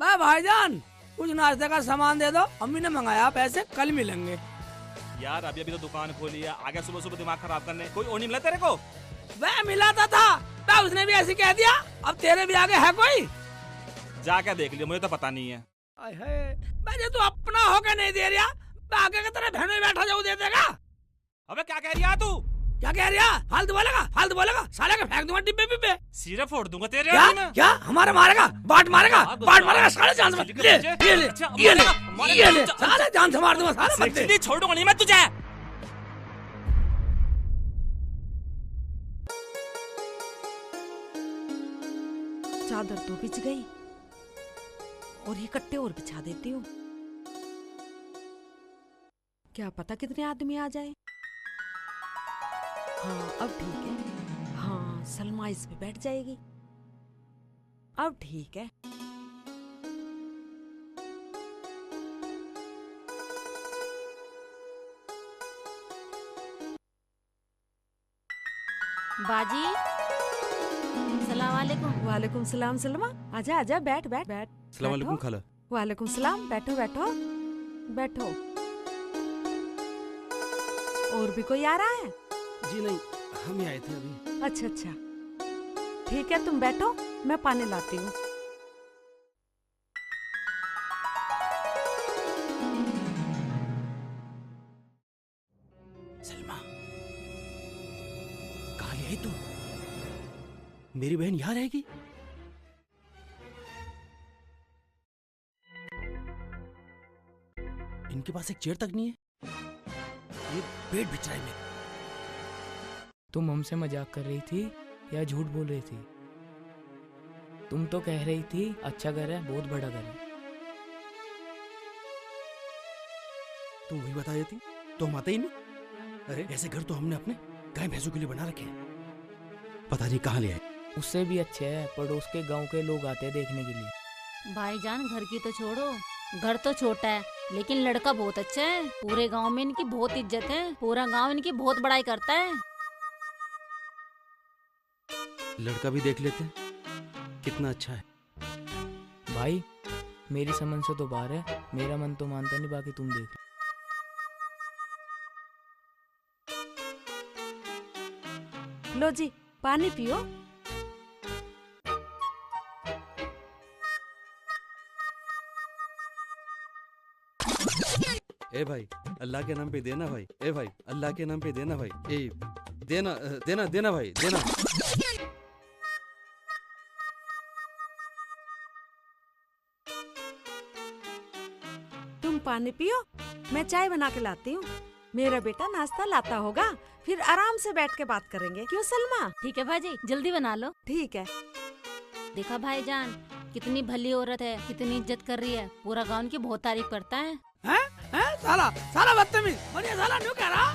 भाईजान कुछ नाश्ते का सामान दे दो, अम्मी ने मंगाया, पैसे कल मिलेंगे। यार अभी अभी तो दुकान खोली है, आगे सुबह सुबह दिमाग खराब करने कोई और नहीं मिला तेरे को? वह मिला था उसने भी ऐसे कह दिया, अब तेरे भी आगे है कोई? जाके देख लियो, मुझे तो पता नहीं है। भाई तू अपना होके नहीं दे रहा, आगे की तरह बहन में बैठा जाऊँ दे देगा। अबे क्या कह रही है तू? क्या कह रहा? फालतू बोलेगा, साले का फेंक दूंगा डिब्बे पिब्बे। सिरे फोड़ दूंगा तेरे। क्या हमारे मारेगा? बाट मारेगा साले जान से। ये ले साले जान से मार दूंगा साले। छोड़ूंगा नहीं मैं तुझे। चादर तो बिछ गई और ये कट्टे और बिछा देती हूँ, क्या पता कितने आदमी आ जाए। हाँ अब ठीक है, हाँ सलमा इस पे बैठ जाएगी, अब ठीक है। बाजी सलाम वालेकुम। वालेकुम सलाम सलमा, आजा आजा बैठ बैठ बैठ। सलाम वालेकुम खाला। वालेकुम सलाम, बैठो बैठो बैठो। और भी कोई आ रहा है? जी नहीं, हम ही आए थे अभी। अच्छा अच्छा ठीक है, तुम बैठो, मैं पानी लाती हूँ। सलमा कहाँ गई तू? मेरी बहन यहाँ रहेगी? इनके पास एक चेयर तक नहीं है, ये पेट बिछ रहा है मेरा। तुम हमसे मजाक कर रही थी या झूठ बोल रही थी? तुम तो कह रही थी अच्छा घर है, बहुत बड़ा घर है। तुम वही बता देती तो हम आते ही नहीं। अरे ऐसे घर तो हमने अपने गाय भैंसों के लिए बना रखे हैं, पता नहीं कहाँ ले आए। उससे भी अच्छे है पड़ोस के गांव के लोग आते हैं देखने के लिए। भाईजान घर की तो छोड़ो, घर तो छोटा है लेकिन लड़का बहुत अच्छा है। पूरे गांव में इनकी बहुत इज्जत है, पूरा गांव इनकी बहुत बड़ाई करता है। लड़का भी देख लेते हैं कितना अच्छा है। भाई मेरी समझ से तो बाहर है, मेरा मन तो मानता नहीं, बाकी तुम देख लो जी पानी पियो। ए भाई अल्लाह के नाम पे देना भाई, ए भाई अल्लाह के नाम पे देना भाई, ए देना देना देना भाई देना। तुम पानी पियो, मैं चाय बना के लाती हूँ। मेरा बेटा नाश्ता लाता होगा, फिर आराम से बैठ के बात करेंगे, क्यों सलमा? ठीक है भाजी, जल्दी बना लो। ठीक है। देखा भाईजान कितनी भली औरत है, कितनी इज्जत कर रही है, पूरा गांव की बहुत तारीफ करता है। साला साला बदतमीज, बढ़िया साला न्यू कह रहा।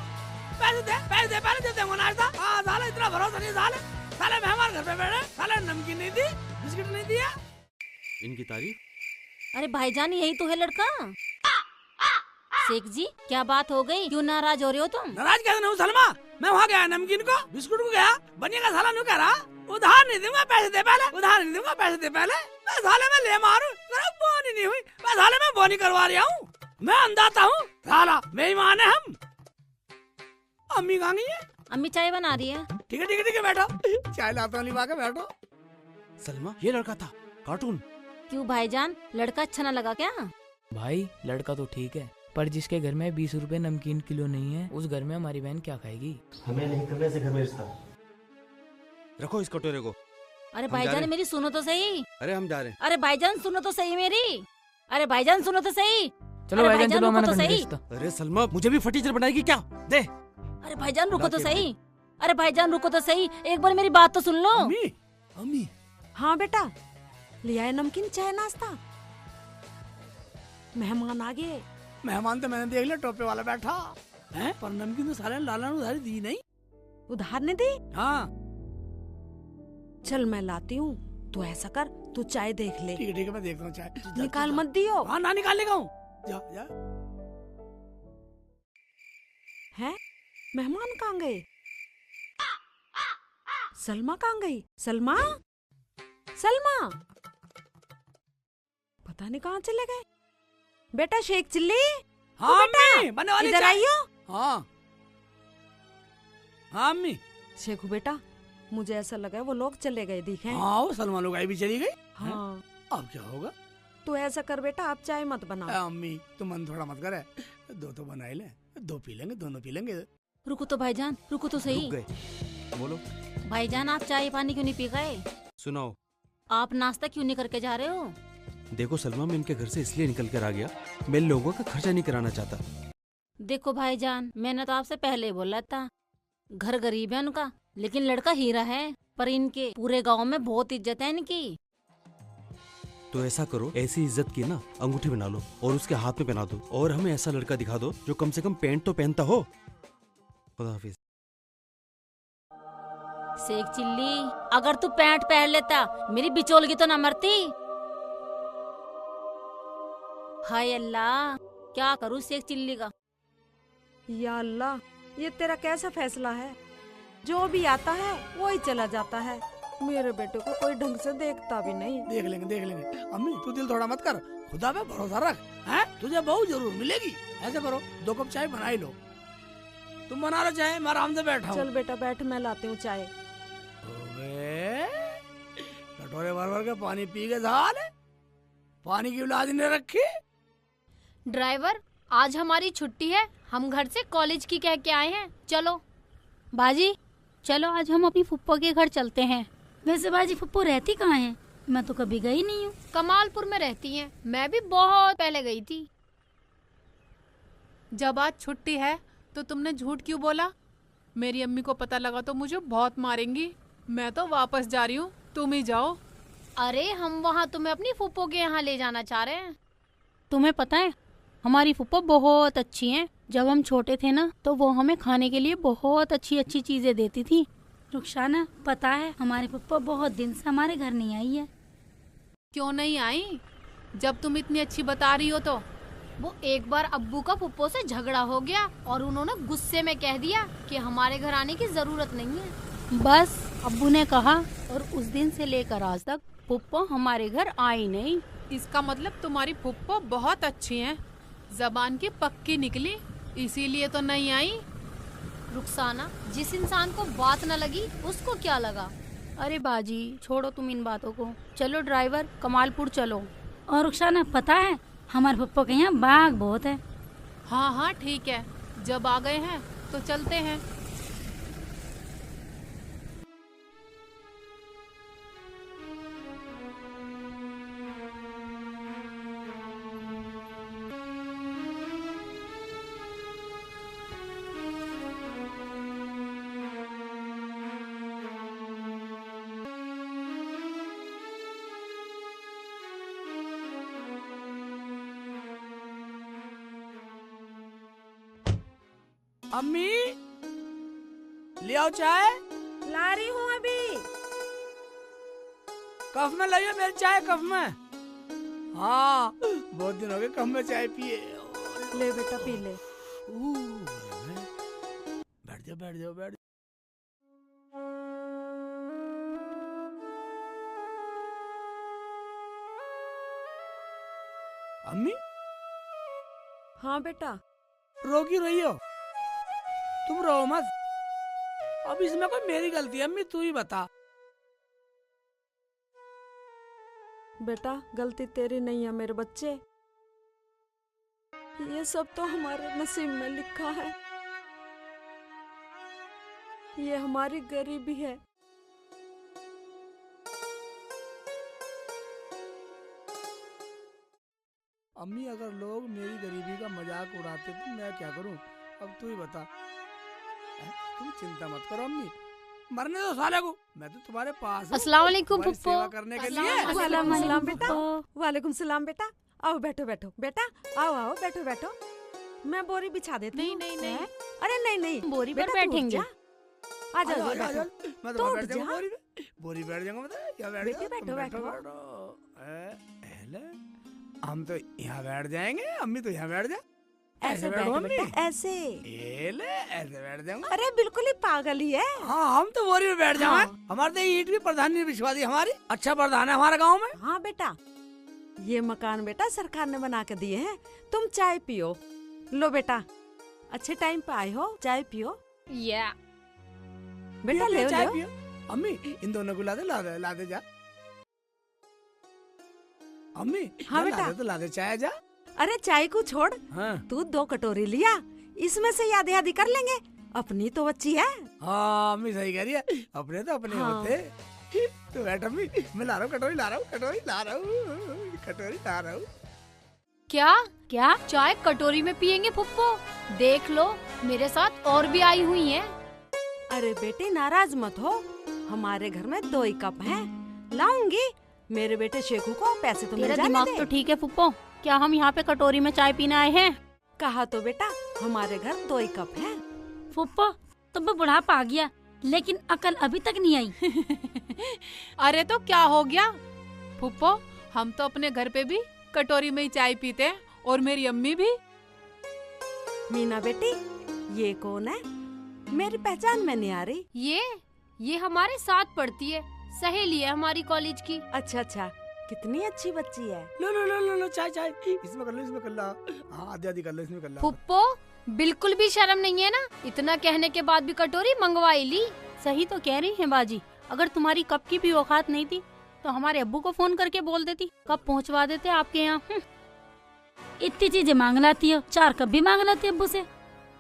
पैसे दे पहले दे देंगे नाश्ता। साला इतना भरोसा नहीं साले मेहमान घर पे बैठे, साले नमकीन नहीं दी, बिस्किट नहीं दिया। इनकी तारीफ। अरे भाईजान यही तो है लड़का। शेख जी क्या बात हो गई, क्यों नाराज हो रहे हो तुम? नाराज कैसे नहीं हूँ सलमा, मैं वहाँ गया नमकीन को बिस्कुट को गया, बनिया का साला न्यू कह रहा उधार नहीं दूंगा पैसे दे पहले, उधार नहीं दूंगा पैसे दे पहले। मैं साले में ले मारू, बोनी नहीं हुई, मैं साले में बोनी करवा रहा हूँ, मैं अंदाता हूँ साला बेईमान है हम। अम्मी कहाँ गई है? अम्मी चाय बना रही है। ठीक है बैठो, चाय लाता हूँ, के बैठो। सलमा ये लड़का था कार्टून। क्यों भाईजान लड़का अच्छा न लगा क्या? भाई लड़का तो ठीक है, पर जिसके घर में 20 रुपए नमकीन किलो नहीं है, उस घर में हमारी बहन क्या खाएगी? हमें नहीं करने से घर में रिश्ता। रखो इस कटोरे को। अरे भाईजान मेरी सुनो तो सही। अरे हम जा रहे हैं। अरे भाईजान सुनो तो सही मेरी। अरे भाईजान सुनो तो सही। चलो भाईजान चलो, रुको तो सही। अरे सलमा मुझे भी फटीचर बनाएगी क्या? दे। अरे भाईजान रुको तो सही, अरे भाईजान रुको तो सही, एक बार मेरी बात तो सुन लो। अम्मी हाँ बेटा, ले आए नमकीन चाय नाश्ता। मेहमान आ गए। मेहमान तो मैंने देख लिया, टोपे वाला बैठा है, पर नमकीन तो साले लाला ने उधारी दी नहीं। उधार ने दी? हाँ। चल मैं लाती हूँ, तू ऐसा कर, तू चाय देख ले। ठीक है मैं देखता हूँ चाय। निकाल मत दियो। हाँ ना निकाल लेगा हूँ, जा जा। हैं? मेहमान कहाँ गए? सलमा कहाँ गई? सलमा पता नहीं कहाँ चले गए। बेटा शेख चिल्ली, हाँ बेटा, अम्मी बनने वाली इधर चाय। आइयो। हाँ हाँ अम्मी। शेखू बेटा, मुझे ऐसा लगा वो लोग चले गए दिखे। हाँ वो सलमान लोग भी चली गई। हाँ। अब क्या होगा? तू ऐसा कर बेटा, आप चाय मत बना। अम्मी तू मन थोड़ा मत करे, दो तो बना ही ले, दो पी लेंगे, दोनों पी लेंगे। रुको तो भाईजान, रुको तो सही। रुक गए। बोलो। भाईजान आप चाय पानी क्यों नहीं पी गए? सुनाओ। आप नाश्ता क्यों नहीं करके जा रहे हो? देखो सलमा, मैं इनके घर से इसलिए निकल कर आ गया, मैं लोगों का खर्चा नहीं कराना चाहता। देखो भाईजान, मैंने तो आपसे पहले ही बोला था, घर गरीब है उनका, लेकिन लड़का हीरा है। पर इनके पूरे गांव में बहुत इज्जत है इनकी। तो ऐसा करो, ऐसी इज्जत की ना अंगूठी बना लो और उसके हाथ में पहना दो, और हमें ऐसा लड़का दिखा दो जो कम से कम पैंट तो पहनता हो। खुदा हाफिज। शेख चिल्ली, अगर तू पैंट पहन लेता मेरी बिचौलगी तो न मरती। हाय अल्लाह, क्या करूँ शेख चिल्ली का। या अल्लाह, ये तेरा कैसा फैसला है? जो भी आता है वो ही चला जाता है। मेरे बेटे को कोई ढंग से देखता भी नहीं। देख लेंगे देख लेंगे। अम्मी तू दिल थोड़ा मत कर, खुदा पे भरोसा रख। हैं तुझे बहू जरूर मिलेगी। ऐसे करो, 2 कप चाय बना ही लो। तुम बना लो चाय, मैं आराम से बैठा हूँ। चल बेटा बैठ, मैं लाती हूँ चाय। कटोरे भर भर के पानी पी के साले, पानी की औलाद ने रखी। ड्राइवर, आज हमारी छुट्टी है, हम घर से कॉलेज की कह के आए हैं। चलो बाजी, चलो आज हम अपनी फुप्पो के घर चलते हैं। वैसे बाजी फुप्पो रहती कहाँ है? मैं तो कभी गई नहीं हूँ। कमालपुर में रहती हैं, मैं भी बहुत पहले गई थी। जब आज छुट्टी है तो तुमने झूठ क्यों बोला? मेरी अम्मी को पता लगा तो मुझे बहुत मारेंगी। मैं तो वापस जा रही हूँ, तुम ही जाओ। अरे हम वहाँ तुम्हें अपनी फुप्पो के यहाँ ले जाना चाह रहे हैं। तुम्हें पता है हमारी फुप्पो बहुत अच्छी हैं। जब हम छोटे थे ना तो वो हमें खाने के लिए बहुत अच्छी अच्छी चीजें देती थी। रुखसाना, पता है हमारी फुप्पो बहुत दिन से हमारे घर नहीं आई है। क्यों नहीं आई? जब तुम इतनी अच्छी बता रही हो तो। वो एक बार अब्बू का फुप्पो से झगड़ा हो गया और उन्होंने गुस्से में कह दिया कि हमारे घर आने की जरूरत नहीं है। बस अब्बू ने कहा और उस दिन से लेकर आज तक फुप्पो हमारे घर आई नहीं। इसका मतलब तुम्हारी फुप्पो बहुत अच्छी हैं, जबान की पक्की निकली, इसीलिए तो नहीं आई। रुखसाना, जिस इंसान को बात न लगी उसको क्या लगा। अरे बाजी छोड़ो तुम इन बातों को, चलो ड्राइवर कमालपुर चलो। और रुखसाना, पता है हमारे पप्पा के यहाँ बाघ बहुत है। हाँ हाँ ठीक है, जब आ गए हैं तो चलते हैं। अम्मी ले आओ चाय। ला रही हूँ अभी। कप में लाइए मेरी चाय, कप में। हाँ बहुत दिन हो गए कप में चाय पिए। ले बेटा पी ले। बैठ जाओ बैठ जाओ बैठ। अम्मी। हाँ बेटा। रोगी रही हो, तुम रो मत। अब इसमें कोई मेरी गलती है अम्मी, तू ही बता। बेटा गलती तेरी नहीं है मेरे बच्चे, ये सब तो हमारे नसीब में लिखा है। ये हमारी गरीबी है। अम्मी अगर लोग मेरी गरीबी का मजाक उड़ाते तो मैं क्या करूं? अब तू ही बता। तुम चिंता मत करो अम्मी, मरने दो साले को, मैं तो तुम्हारे पास हूं। अस्सलाम वालेकुम तुम्हारी फुप्पो। सेवा करने के लिए। वालेकुम सलाम बेटा। वालेकुम सलाम बेटा। आओ बैठो बैठो बेटा, आओ आओ बैठो बैठो। मैं बोरी बिछा देती नहीं हूँ। नहीं नहीं, अरे नहीं नहीं बोरी पर बेटा, तू उठ बैठेंगे। जा। आ जाओ आ बैठो। जाओ, मैं तो तो उठ बैठ जाऊंगा जा। बोरी पे, बोरी बैठ जाऊंगा मैं तो। या बैठ बेटे, जाओ, तुम बैठो, बैठो। हम तो यहाँ बैठ जाएंगे, अम्मी तो यहाँ बैठ जा। ऐसे बैठो बैठो अम्मी। बेटा, ऐसे। ऐसे बैठ जाऊंगा। अरे बिल्कुल ही पागल ही है। हाँ हम तो बोरी में बैठ जाएंगे। हाँ। हमारे तो ईट भी प्रधान ने बिछवा दी हमारी। अच्छा प्रधान है हमारे गाँव में। हाँ बेटा ये मकान बेटा सरकार ने बना के दिए हैं, तुम चाय पियो। लो बेटा, अच्छे टाइम पे आए हो, चाय पियो। या बेटा ले चाय लो। पियो। अम्मी इन दोनों को ला दे जा। अम्मी हाँ ला बेटा। दे तो ला दे चाय जा। अरे चाय को छोड़, हाँ तू 2 कटोरी लिया, इसमें से आधे आधी कर लेंगे, अपनी तो बच्ची है। हाँ अम्मी सही कह रही है, अपने तो अपने हाँ। होते। तो बैठ अम्मी, मैं ला रहा हूँ कटोरी ला रहा हूँ। क्या क्या चाय कटोरी में पियेंगे फुप्पो? देख लो मेरे साथ और भी आई हुई हैं। अरे बेटे नाराज मत हो, हमारे घर में 2 ही कप हैं, लाऊंगी। मेरे बेटे शेखू को पैसे तो मिल तेरा जाने दिमाग दे। तो ठीक है फुप्पो, क्या हम यहाँ पे कटोरी में चाय पीने आए हैं? कहा तो बेटा हमारे घर 2 ही कप हैं। फुप्पो तुम्हें बुढ़ापा आ गया, लेकिन अकल अभी तक नहीं आई। अरे तो क्या हो गया फुप्पो, हम तो अपने घर पे भी कटोरी में ही चाय पीते हैं, और मेरी अम्मी भी। मीना बेटी, ये कौन है? मेरी पहचान में नहीं आ रही। ये हमारे साथ पढ़ती है, सहेली है हमारी कॉलेज की। अच्छा अच्छा, कितनी अच्छी बच्ची है। लो चाय इसमें कर लो। हाँ आधी कर लो, इसमें कर लो। फुप्पो बिल्कुल भी शर्म नहीं है ना, इतना कहने के बाद भी कटोरी मंगवाई ली। सही तो कह रही है बाजी, अगर तुम्हारी कप की भी औकात नहीं थी तो हमारे अब्बू को फोन करके बोल देती, कब पहुंचवा देते आपके यहाँ। इतनी चीजें मांग लाती हो, 4 कप भी मांग लाती अब्बू से।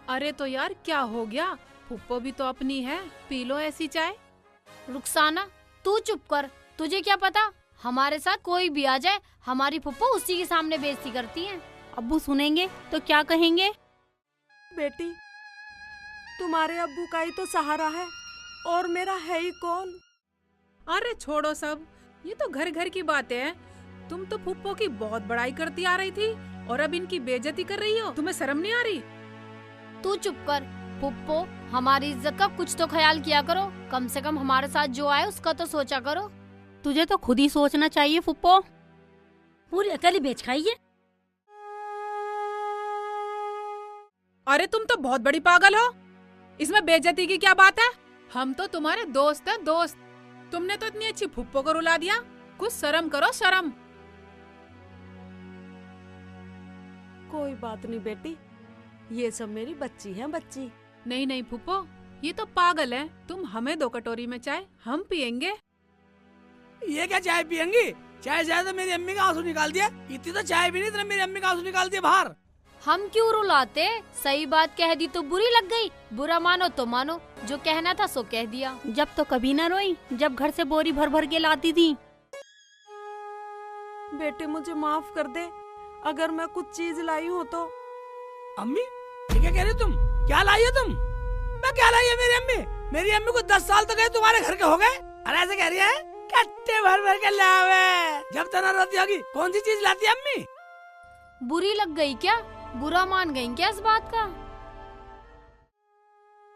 अरे तो यार क्या हो गया, फुप्पो भी तो अपनी है, पी लो ऐसी चाय। रुखसाना तू चुप कर, तुझे क्या पता, हमारे साथ कोई भी आ जाए हमारी फुप्पो उसी के सामने बेइज्जती करती है। अब्बू सुनेंगे तो क्या कहेंगे? बेटी तुम्हारे अब्बू का ही तो सहारा है, और मेरा है ही कौन। अरे छोड़ो सब, ये तो घर घर की बातें हैं। तुम तो फुप्पो की बहुत बड़ाई करती आ रही थी, और अब इनकी बेइज्जती कर रही हो, तुम्हें शर्म नहीं आ रही? तू चुप कर फुप्पो, हमारी इज्जत का कुछ तो ख्याल किया करो, कम से कम हमारे साथ जो आए उसका तो सोचा करो। तुझे तो खुद ही सोचना चाहिए फुप्पो, पूरी अकल ही बेच खाई है। अरे तुम तो बहुत बड़ी पागल हो, इसमें बेइज्जती की क्या बात है? हम तो तुम्हारे दोस्त हैं, दोस्त। तुमने तो इतनी अच्छी फुप्पो को रुला दिया, कुछ शर्म करो शर्म। कोई बात नहीं बेटी, ये सब मेरी बच्ची है, बच्ची। नहीं फुप्पो, ये तो पागल है। तुम हमें 2 कटोरी में चाय, हम पियेंगे। ये क्या चाय पियेंगी? चाय तो मेरी अम्मी का आंसू निकाल दिया। इतनी तो चाय भी नहीं, इतना मेरी अम्मी का आंसू निकाल दिया बाहर। हम क्यों रुलाते, सही बात कह दी तो बुरी लग गई, बुरा मानो तो मानो, जो कहना था सो कह दिया। जब तो कभी ना रोई, जब घर से बोरी भर भर के लाती थी। बेटे मुझे माफ कर दे, अगर मैं कुछ चीज लाई हूँ तो। अम्मी ये क्या कह रही हो तुम? क्या लाई हो तुम? मैं क्या लाई है मेरी अम्मी? मेरी अम्मी को 10 साल तो गए, तुम्हारे घर के हो गए। अरे ऐसे कह रही है, कट्टे भर भर के लावे, जब तो ना रोती होगी। कौन सी चीज लाती है अम्मी? बुरी लग गई क्या, बुरा मान गई क्या इस बात का?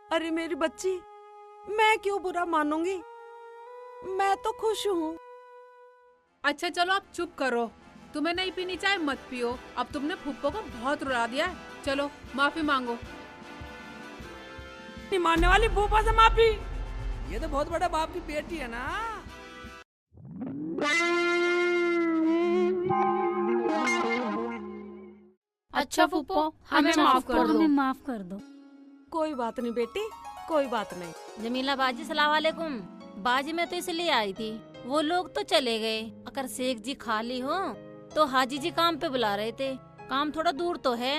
अरे मेरी बच्ची, मैं क्यों बुरा मानूंगी, मैं तो खुश हूँ। अच्छा चलो आप चुप करो, तुम्हें नहीं पीनी चाय मत पियो। अब तुमने फुप्पो को बहुत रुला दिया है, चलो माफी मांगो। नहीं मानने वाली फूफा से माफी? ये तो बहुत बड़ा बाप की बेटी है ना। अच्छा फुप्पो, हमें माफ कर दो। हमें माफ कर दो। कोई बात नहीं बेटी, कोई बात नहीं। जमीला बाजी सलाम वालेकुम। बाजी मैं तो इसलिए आई थी, वो लोग तो चले गए, अगर शेख जी खाली हो तो हाजी जी काम पे बुला रहे थे, काम थोड़ा दूर तो है।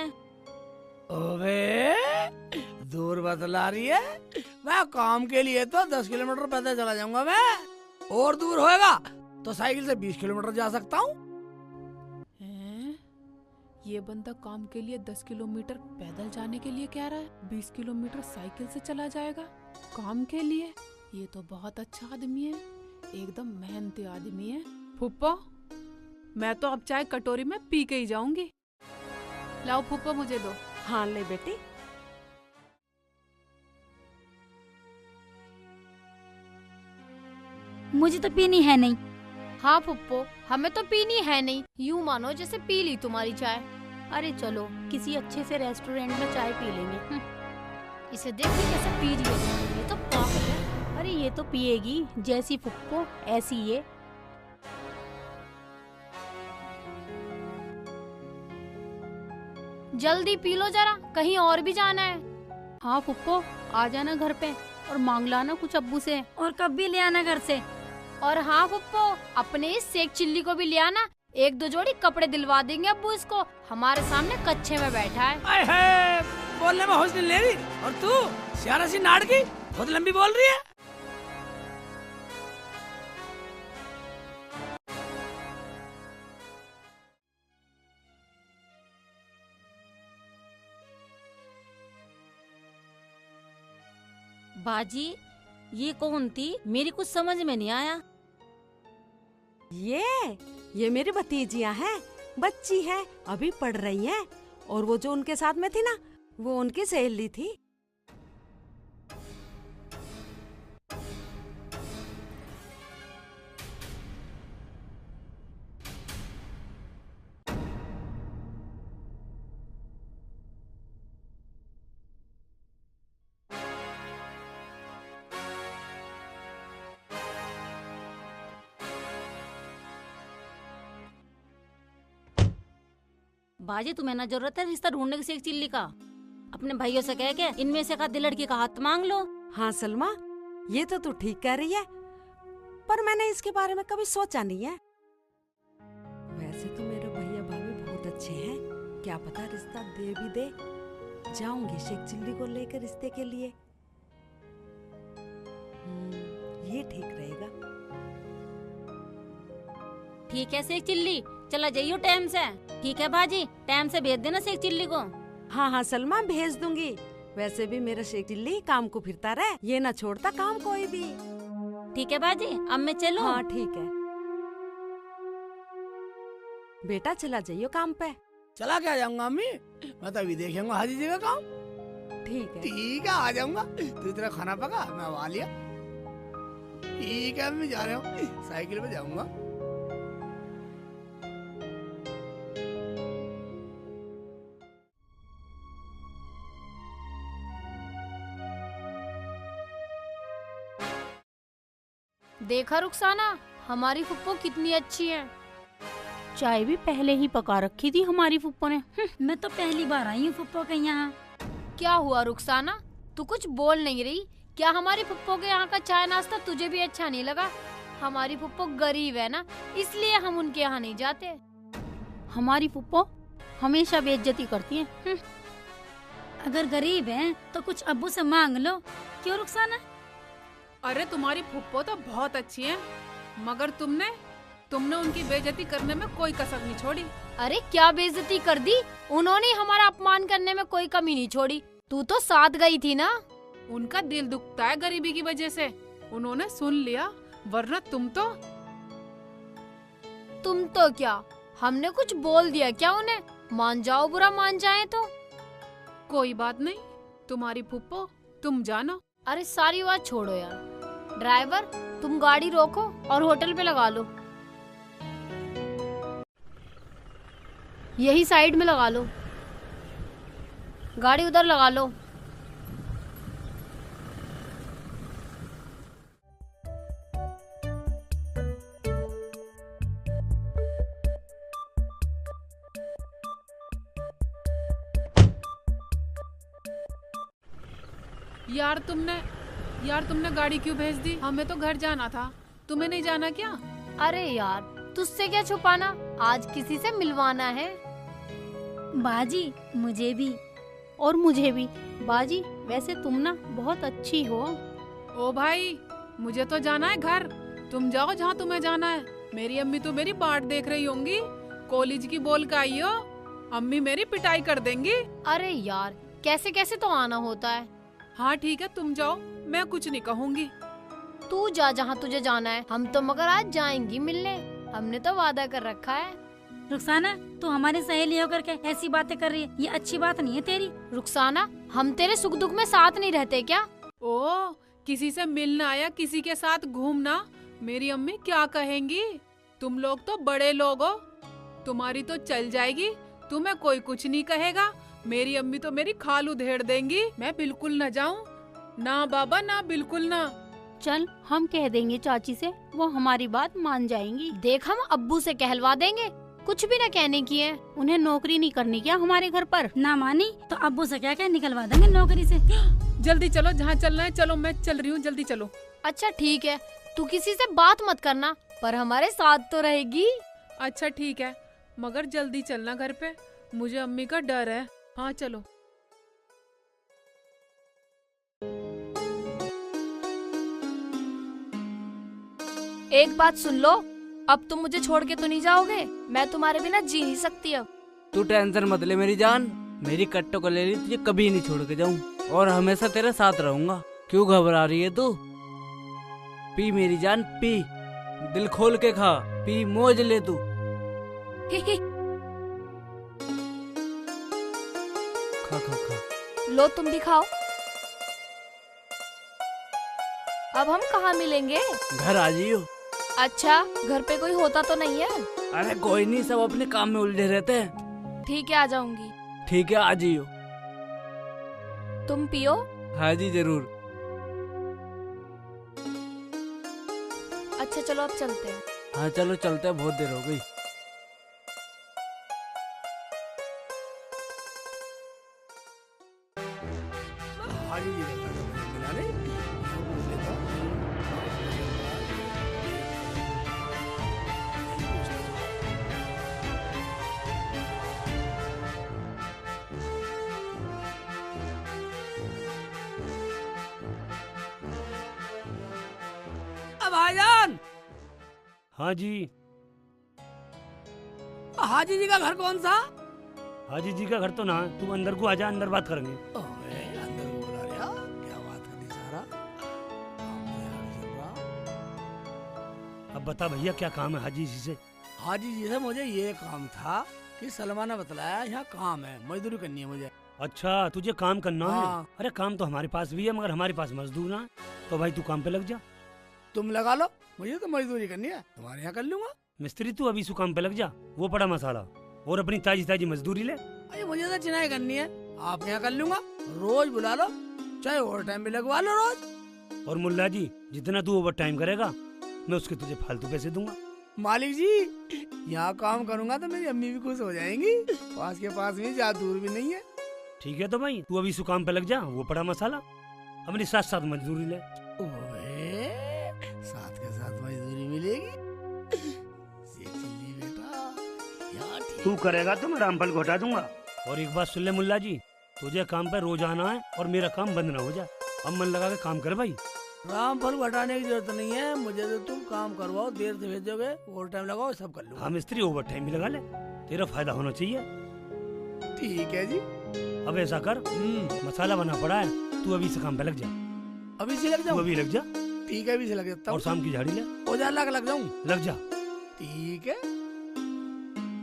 ओबे दूर बतला रही है, मैं काम के लिए तो 10 किलोमीटर पैदल चला जाऊंगा मैं, और दूर होएगा तो साइकिल से 20 किलोमीटर जा सकता हूँ। ये बंदा काम के लिए 10 किलोमीटर पैदल जाने के लिए कह रहा है, 20 किलोमीटर साइकिल से चला जाएगा काम के लिए। ये तो बहुत अच्छा आदमी है, एकदम मेहनती आदमी है। फुप्पो मैं तो अब चाय कटोरी में पी के ही जाऊंगी। लाओ फुप्पो मुझे दो। हाँ ले बेटी। मुझे तो पीनी है नहीं। हाँ फुप्पो, हमें तो पीनी है नहीं, यूँ मानो जैसे पी ली तुम्हारी चाय। अरे चलो किसी अच्छे से रेस्टोरेंट में चाय पी लेंगे। इसे देख के कैसे पी रही है, ये तो पागल है। अरे ये तो पिएगी, जैसी फुप्पो ऐसी ये। जल्दी पी लो जरा, कहीं और भी जाना है। हाँ फुप्पो, आ जाना घर पे और मांग लाना कुछ अब्बू से, और कब भी ले आना घर से। और हाँ पुप्पो, अपने इस शेख चिल्ली को भी ले आना, 1-2 जोड़ी कपड़े दिलवा देंगे अब्बू इसको, हमारे सामने कच्चे में बैठा है। आए है, बोलने में होश नहीं ले रही, और तू सियारा सी नाड़ की बहुत लंबी बोल रही है। बाजी, ये कौन थी? मेरी कुछ समझ में नहीं आया। ये मेरी भतीजियां हैं, बच्ची हैं, अभी पढ़ रही हैं। और वो जो उनके साथ में थी ना, वो उनकी सहेली थी। बाजी, तुम्हें ना जरूरत है रिश्ता ढूंढने की शेख चिल्ली का। अपने भाइयों से कह के इनमें से आधी लड़की का हाथ मांग लो। हाँ सलमा, ये तो तू ठीक कह रही है, पर मैंने इसके बारे में कभी सोचा नहीं है। वैसे तो मेरे भैया भाभी बहुत अच्छे हैं, क्या पता रिश्ता दे भी दे। जाऊंगी शेख चिल्ली को लेकर रिश्ते के लिए। ये ठीक रहेगा। ठीक है शेख चिल्ली, चला जाइयो टाइम से। ठीक है बाजी, टाइम से भेज देना शेख चिल्ली को। हाँ हाँ सलमा, भेज दूंगी। वैसे भी मेरा शेख चिल्ली काम को फिरता रहे, ये ना छोड़ता काम कोई भी। ठीक है बाजी, अब मैं चलूं? हाँ ठीक है बेटा, चला जाइयो काम पे। चला क्या जाऊंगा अम्मी, मैं तो अभी देखूंगा हाजी जी का काम। ठीक है ठीक है, आ जाऊंगा। तू तेरा खाना पका, मैं आ लिया। ठीक है, मैं जा रहा हूँ, साइकिल पे जाऊंगा। देखा रुखसाना, हमारी फुप्पो कितनी अच्छी है। चाय भी पहले ही पका रखी थी हमारी फुप्पो ने। मैं तो पहली बार आई हूँ फुप्पो के यहाँ। क्या हुआ रुखसाना, तू कुछ बोल नहीं रही? क्या हमारी फुप्पो के यहाँ का चाय नाश्ता तुझे भी अच्छा नहीं लगा? हमारी फुप्पो गरीब है ना, इसलिए हम उनके यहाँ नहीं जाते। हमारी फुप्पो हमेशा बेइज्जती करती है। अगर गरीब हैं तो कुछ अब्बू से मांग लो। क्यों रुखसाना? अरे तुम्हारी फुप्पो तो बहुत अच्छी है, मगर तुमने उनकी बेइज्जती करने में कोई कसर नहीं छोड़ी। अरे क्या बेइज्जती कर दी? उन्होंने हमारा अपमान करने में कोई कमी नहीं छोड़ी। तू तो साथ गई थी ना। उनका दिल दुखता है गरीबी की वजह से, उन्होंने सुन लिया, वरना तुम तो क्या, हमने कुछ बोल दिया क्या उन्हें? मान जाओ, बुरा मान जाए तो। कोई बात नहीं, तुम्हारी फुप्पो, तुम जानो। अरे सारी बात छोड़ो यार। ड्राइवर, तुम गाड़ी रोको और होटल पे लगा लो। यही साइड में लगा लो, गाड़ी उधर लगा लो। यार तुमने गाड़ी क्यों भेज दी? हमें तो घर जाना था, तुम्हें नहीं जाना क्या? अरे यार, तुझसे क्या छुपाना, आज किसी से मिलवाना है। बाजी मुझे भी, और मुझे भी। बाजी वैसे तुम ना बहुत अच्छी हो। ओ भाई, मुझे तो जाना है घर, तुम जाओ जहाँ तुम्हें जाना है। मेरी अम्मी तो मेरी बाट देख रही होंगी, कॉलेज की बोल का आई हो, अम्मी मेरी पिटाई कर देंगी। अरे यार, कैसे कैसे तो आना होता है। हाँ ठीक है, तुम जाओ, मैं कुछ नहीं कहूँगी। तू जा जहाँ तुझे जाना है, हम तो मगर आज जाएंगी मिलने, हमने तो वादा कर रखा है। रुखसाना, तू हमारी सहेली होकर के ऐसी बातें कर रही है, ये अच्छी बात नहीं है तेरी। रुखसाना, हम तेरे सुख दुख में साथ नहीं रहते क्या? ओ, किसी से मिलना या किसी के साथ घूमना, मेरी अम्मी क्या कहेंगी? तुम लोग तो बड़े लोग हो, तुम्हारी तो चल जाएगी, तुम्हें कोई कुछ नहीं कहेगा। मेरी अम्मी तो मेरी खाल उधेड़ देंगी। मैं बिल्कुल न जाऊं, ना बाबा, ना बिल्कुल ना। चल, हम कह देंगे चाची से, वो हमारी बात मान जाएंगी। देख, हम अब्बू से कहलवा देंगे, कुछ भी ना कहने की है। उन्हें नौकरी नहीं करनी क्या हमारे घर पर? ना मानी तो अब्बू से क्या क्या निकलवा देंगे नौकरी से। जल्दी चलो, जहाँ चलना है चलो, मैं चल रही हूँ, जल्दी चलो। अच्छा ठीक है, तू किसी से बात मत करना, पर हमारे साथ तो रहेगी। अच्छा ठीक है, मगर जल्दी चलना घर पे, मुझे अम्मी का डर है। हाँ चलो। एक बात सुन लो, अब तुम मुझे छोड़ के तो नहीं जाओगे? मैं तुम्हारे बिना जी नहीं सकती अब। तू टेंशन मत ले मेरी जान, मेरी कट्टो को ले ली, तुझे कभी नहीं छोड़ के जाऊं और हमेशा तेरे साथ रहूंगा। क्यों घबरा रही है तू? पी मेरी जान, पी, दिल खोल के खा, पी, मौज ले तू। खा खा खा। लो तुम भी खाओ। अब हम कहाँ मिलेंगे? घर आ जाइयो। अच्छा, घर पे कोई होता तो नहीं है? अरे कोई नहीं, सब अपने काम में उलझे रहते हैं। ठीक है, आ जाऊंगी। ठीक है, आ जाइयो। तुम पियो। हाँ जी जरूर। अच्छा चलो अब चलते हैं। हाँ चलो चलते हैं, बहुत देर हो गई। भाईजान। हाँ जी। हाजी जी का घर कौन सा? हाजी जी का घर तो ना, तू अंदर को आजा, अंदर बात करेंगे। अंदर को बुला रहा, क्या बात करनी सारा? अब बता भैया, क्या काम है हाजी जी से? हाजी जी से मुझे ये काम था कि सलमा ने बताया यहाँ काम है, मजदूरी करनी है मुझे। अच्छा, तुझे काम करना हाँ। है? अरे काम तो हमारे पास भी है, मगर हमारे पास मजदूर ना है, तो भाई तू काम पे लग जा। तुम लगा लो, मुझे तो मजदूरी करनी है, तुम्हारे यहाँ कर लूंगा। मिस्त्री तू अभी सु काम पे लग जा, वो पड़ा मसाला, और अपनी ताजी ताजी मजदूरी ले। अरे मुझे तो चिनाई करनी है, आप यहाँ कर लूंगा। रोज बुला लो, चाहे ओवर टाइम भी लगवा लो रोज। और मुल्ला जी, जितना तू ओवर टाइम करेगा मैं उसके तुझे फालतू पैसे दूंगा। मालिक जी, यहाँ काम करूंगा तो मेरी अम्मी भी खुश हो जाएंगी, पास के पास में, ज्यादा दूर भी नहीं है। ठीक है तो भाई तू अभी सु काम पे लग जा, वो पड़ा मसाला, अपनी साथ साथ मजदूरी ले। साथ के साथ मजदूरी मिलेगी। तू करेगा तो मैं रामफल को हटा दूंगा। और एक बात सुन ले मुल्ला जी, तुझे काम पे रोज आना है और मेरा काम बंद ना हो जाए। अब मन लगा के काम कर भाई। रामफल को हटाने की जरूरत नहीं है, मुझे तो तुम काम करवाओ, देर से भेजोगे, ओवर टाइम लगाओ, सब कर लो। हाँ मिस्त्री, ओवर टाइम भी लगा ले, तेरा फायदा होना चाहिए। ठीक है जी। अब ऐसा कर, मसाला बना पड़ा है, तू अभी से काम पे लग जा। अभी से लग जाऊं? तू अभी लग जा। ठीक है, अभी से लग जाता हूं। और शाम की झाड़ी ले। औजार ला के लग जाऊं? लग जा। ठीक है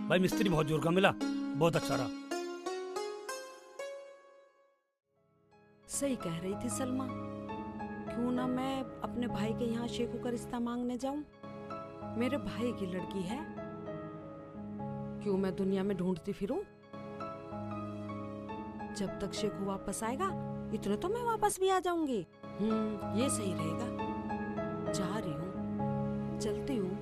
भाई, मिस्त्री बहुत जोर का मिला, बहुत अच्छा रहा। सही कह रही थी सलमा, क्यों ना मैं अपने भाई के यहाँ शेखू का रिश्ता मांगने जाऊं? मेरे भाई की लड़की है, क्यों मैं दुनिया में ढूंढती फिरूं? जब तक शेखू वापस आएगा, इतने तो मैं वापस भी आ जाऊंगी। ये सही रहेगा। जा रही हूँ, चलती हूँ।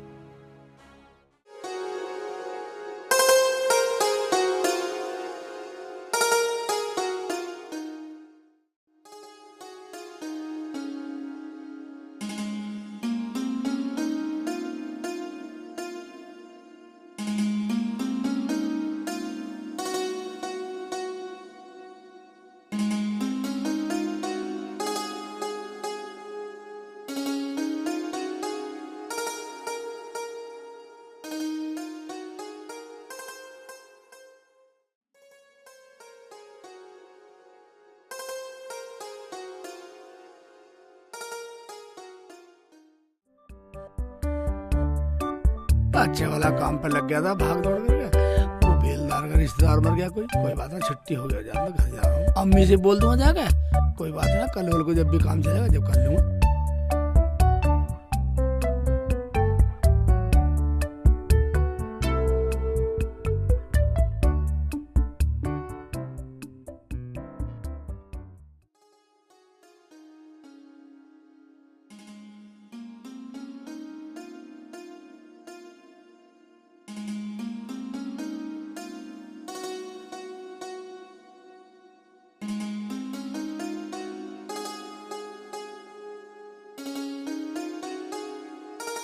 अच्छे वाला काम पे लग गया था, भाग दौड़ कर गया। वो बेलदार का रिश्तेदार मर गया, कोई बात ना, छुट्टी हो गया, जा घर जा रहा हूँ। अम्मी से बोल दूंगा जाके, कोई बात ना, कल वल को जब भी काम चलेगा, जब कर लूंगा।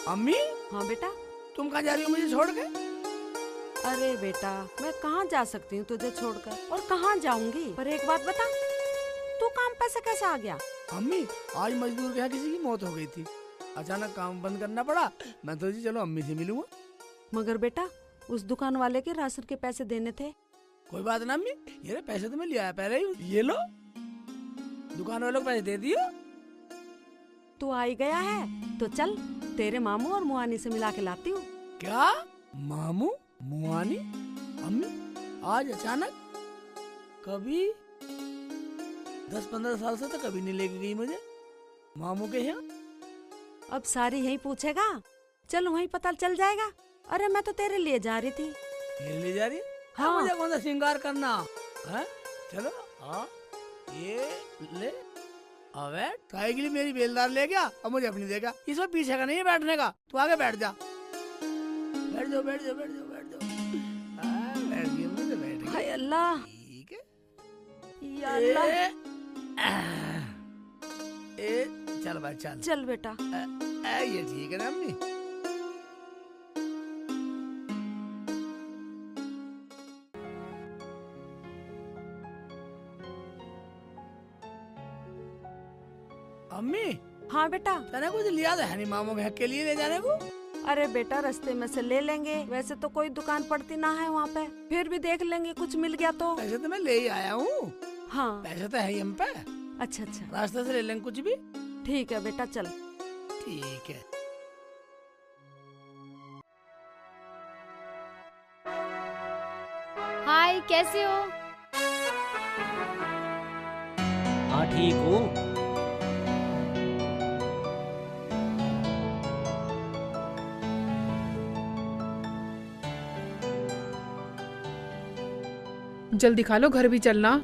अम्मी हाँ बेटा। तुम कहाँ जा रही हो मुझे छोड़ के? अरे बेटा मैं कहाँ जा सकती हूँ तुझे छोड़कर, और कहाँ जाऊंगी। पर एक बात बता, तू काम पे से कैसे आ गया? अम्मी आज मजदूर के यहाँ किसी की मौत हो गई थी, अचानक काम बंद करना पड़ा। मैं तो जी चलो अम्मी से मिलूंगा। मगर बेटा उस दुकान वाले के राशन के पैसे देने थे। कोई बात ना अम्मी, ये पैसे तो मैं लिया है पहले ही, ये लो दुकान वालों को पैसे दे दियो। तू आई गया है तो चल तेरे मामू और मुआनी से मिला के लाती हूँ। क्या मामू मुआनी? अम्मी आज अचानक? कभी 10-15 साल से तो कभी नहीं लेके गई मुझे मामू के यहाँ। अब सारी यही पूछेगा, चल वहीं पता चल जाएगा। अरे मैं तो तेरे लिए जा रही थी। ये ले जा रही है? हाँ। मुझे कौन सा श्रृंगार करना है? चलो हाँ ये ले। अबे काय के लिए मेरी बेलदार ले गया और मुझे अपनी देगा। इसमें पीछे का नहीं है बैठने का, तू आगे बैठ जा। बैठ जाओ बैठ जाओ बैठ जाओ बैठ जाओ। बैठ गई अम्मी तो बैठ गई। हाय अल्लाह, ठीक है या अल्लाह। चल भाई चल चल बेटा। ये ठीक है ना अम्मी? अम्मी हाँ बेटा। तेने कुछ लिया था नहीं मामू के हक के लिए ले जाने को? अरे बेटा रास्ते में से ले लेंगे, वैसे तो कोई दुकान पड़ती ना है वहाँ पे, फिर भी देख लेंगे कुछ मिल गया तो। पैसे तो मैं ले ही आया हूँ। हाँ पैसे तो है ही हम पे। अच्छा अच्छा रास्ते से ले लेंगे कुछ भी। ठीक है बेटा चल। ठीक है। हाय कैसे हो? हाँ ठीक हूँ। जल्दी खा लो, घर भी चलना।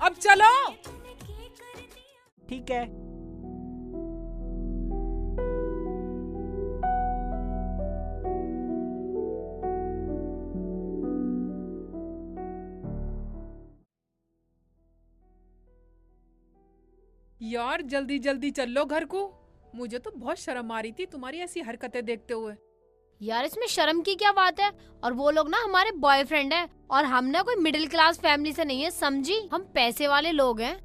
अब चलो। ठीक है। यार जल्दी जल्दी चल लो घर को। मुझे तो बहुत शर्म आ रही थी तुम्हारी ऐसी हरकतें देखते हुए। यार इसमें शर्म की क्या बात है? और वो लोग ना हमारे बॉयफ्रेंड हैं और हम ना कोई मिडिल क्लास फैमिली से नहीं है, समझी? हम पैसे वाले लोग हैं।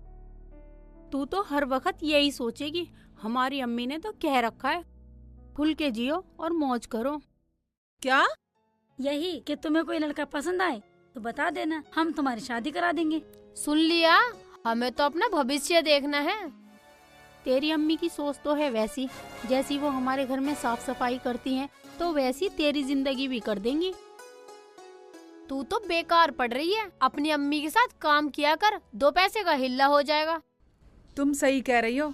तू तो हर वक्त यही सोचेगी। हमारी अम्मी ने तो कह रखा है खुल के जियो और मौज करो। क्या? यही कि तुम्हें कोई लड़का पसंद आए तो बता देना, हम तुम्हारी शादी करा देंगे। सुन लिया, हमें तो अपना भविष्य देखना है। तेरी अम्मी की सोच तो है वैसी, जैसी वो हमारे घर में साफ सफाई करती हैं तो वैसी तेरी जिंदगी भी कर देंगी। तू तो बेकार पढ़ रही है, अपनी अम्मी के साथ काम किया कर, 2 पैसे का हिल्ला हो जाएगा। तुम सही कह रही हो,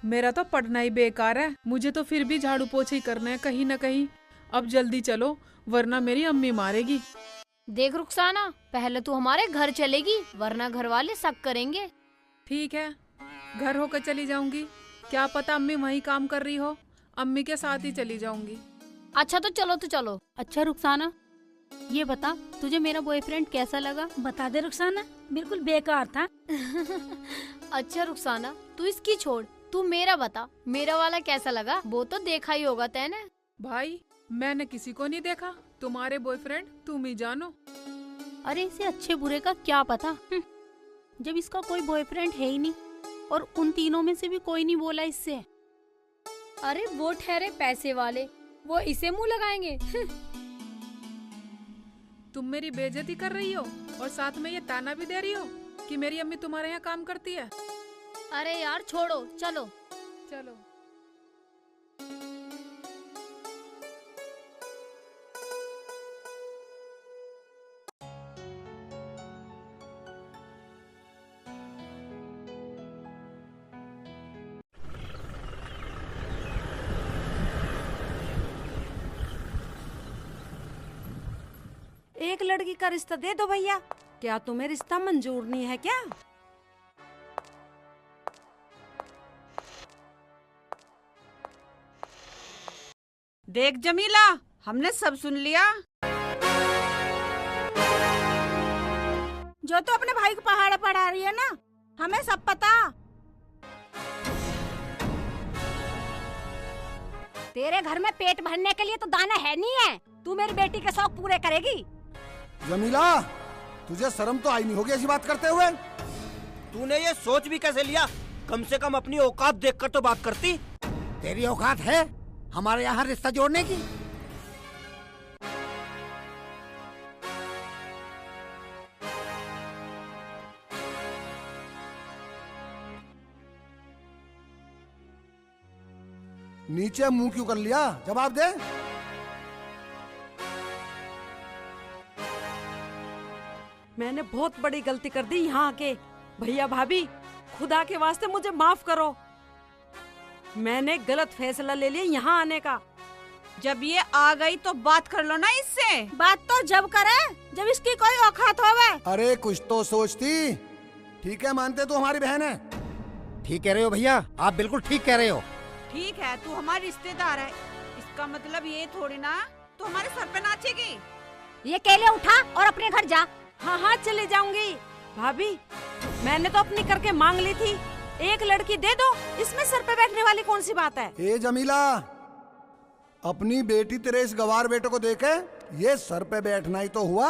मेरा तो पढ़ना ही बेकार है। मुझे तो फिर भी झाड़ू पोछा ही करना है कहीं न कहीं। अब जल्दी चलो वरना मेरी अम्मी मारेगी। देख रुखसाना, पहले तू हमारे घर चलेगी वरना घर वाले शक करेंगे। ठीक है, घर होकर चली जाऊंगी। क्या पता अम्मी वहीं काम कर रही हो, अम्मी के साथ ही चली जाऊंगी। अच्छा तो चलो तो चलो। अच्छा रुखसाना, ये बता, तुझे मेरा बॉयफ्रेंड कैसा लगा? बता दे रुखसाना, बिल्कुल बेकार था। अच्छा रुखसाना, तू इसकी छोड़, तू मेरा बता, मेरा वाला कैसा लगा? वो तो देखा ही होगा तैने। भाई मैंने किसी को नहीं देखा, तुम्हारे बॉयफ्रेंड तुम ही जानो। अरे इसे अच्छे बुरे का क्या पता, जब इसका कोई बॉयफ्रेंड है ही नहीं और उन तीनों में से भी कोई नहीं बोला इससे। अरे वो ठहरे पैसे वाले, वो इसे मुंह लगाएंगे। तुम मेरी बेइज्जती कर रही हो और साथ में ये ताना भी दे रही हो कि मेरी अम्मी तुम्हारे यहाँ काम करती है। अरे यार छोड़ो, चलो चलो। एक लड़की का रिश्ता दे दो भैया। क्या तुम्हें रिश्ता मंजूर नहीं है क्या? देख जमीला, हमने सब सुन लिया। जो तो अपने भाई को पहाड़ पढ़ा रही है ना, हमें सब पता। तेरे घर में पेट भरने के लिए तो दाना है नहीं है, तू मेरी बेटी के शौक पूरे करेगी। जमीला, तुझे शर्म तो आई नहीं होगी ऐसी बात करते हुए? तूने ये सोच भी कैसे लिया? कम से कम अपनी औकात देखकर तो बात करती। तेरी औकात है हमारे यहाँ रिश्ता जोड़ने की? नीचे मुंह क्यों कर लिया? जवाब दे। मैंने बहुत बड़ी गलती कर दी यहाँ आके। भैया भाभी, खुदा के वास्ते मुझे माफ करो। मैंने गलत फैसला ले लिया यहाँ आने का। जब ये आ गई तो बात कर लो ना इससे। बात तो जब करे जब इसकी कोई औकात होवे। अरे कुछ तो सोचती। ठीक है, मानते तो हमारी बहन है। ठीक कह रहे हो भैया, आप बिल्कुल ठीक कह रहे हो। ठीक है, तू हमारी रिश्तेदार है, इसका मतलब ये थोड़ी ना तो हमारे सर पे नाचेगी। ये केले उठा और अपने घर जा। हाँ हाँ चले जाऊंगी। भाभी, मैंने तो अपनी करके मांग ली थी, एक लड़की दे दो, इसमें सर पे बैठने वाली कौन सी बात है? ए जमीला, अपनी बेटी तेरे इस गवार बेटे को देखे ये सर पे बैठना ही तो हुआ।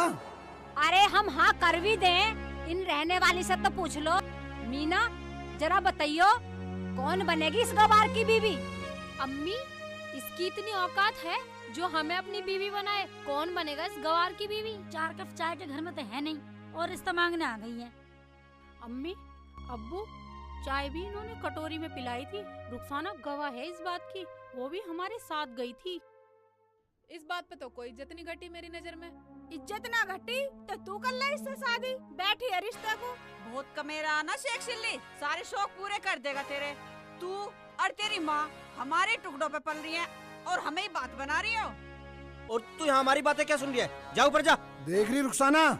अरे हम हाँ कर भी दें, इन रहने वाली से तो पूछ लो। मीना, जरा बताइयो कौन बनेगी इस गवार की बीवी? अम्मी, इसकी इतनी औकात है जो हमें अपनी बीवी बनाए? कौन बनेगा इस गवार की बीवी? 4 कप चाय के घर में तो है नहीं और रिश्ता मांगने आ गई है। अम्मी, अब्बू, चाय भी इन्होंने कटोरी में पिलाई थी। रुखसाना गवाह है इस बात की, वो भी हमारे साथ गई थी। इस बात पे तो कोई इज्जत नहीं घटी मेरी नजर में। इज्जत ना घटी तो तू कर ले इससे शादी। बैठी है रिश्ते को। बहुत कमेरा ना शेख सिल्ली, सारे शौक पूरे कर देगा तेरे। तू और तेरी माँ हमारे टुकड़ों पे पल रही है और हमें ही बात बना रही हो। और तू यहाँ हमारी बातें क्या सुन रही है? जा ऊपर जा। देख रही रुखसाना,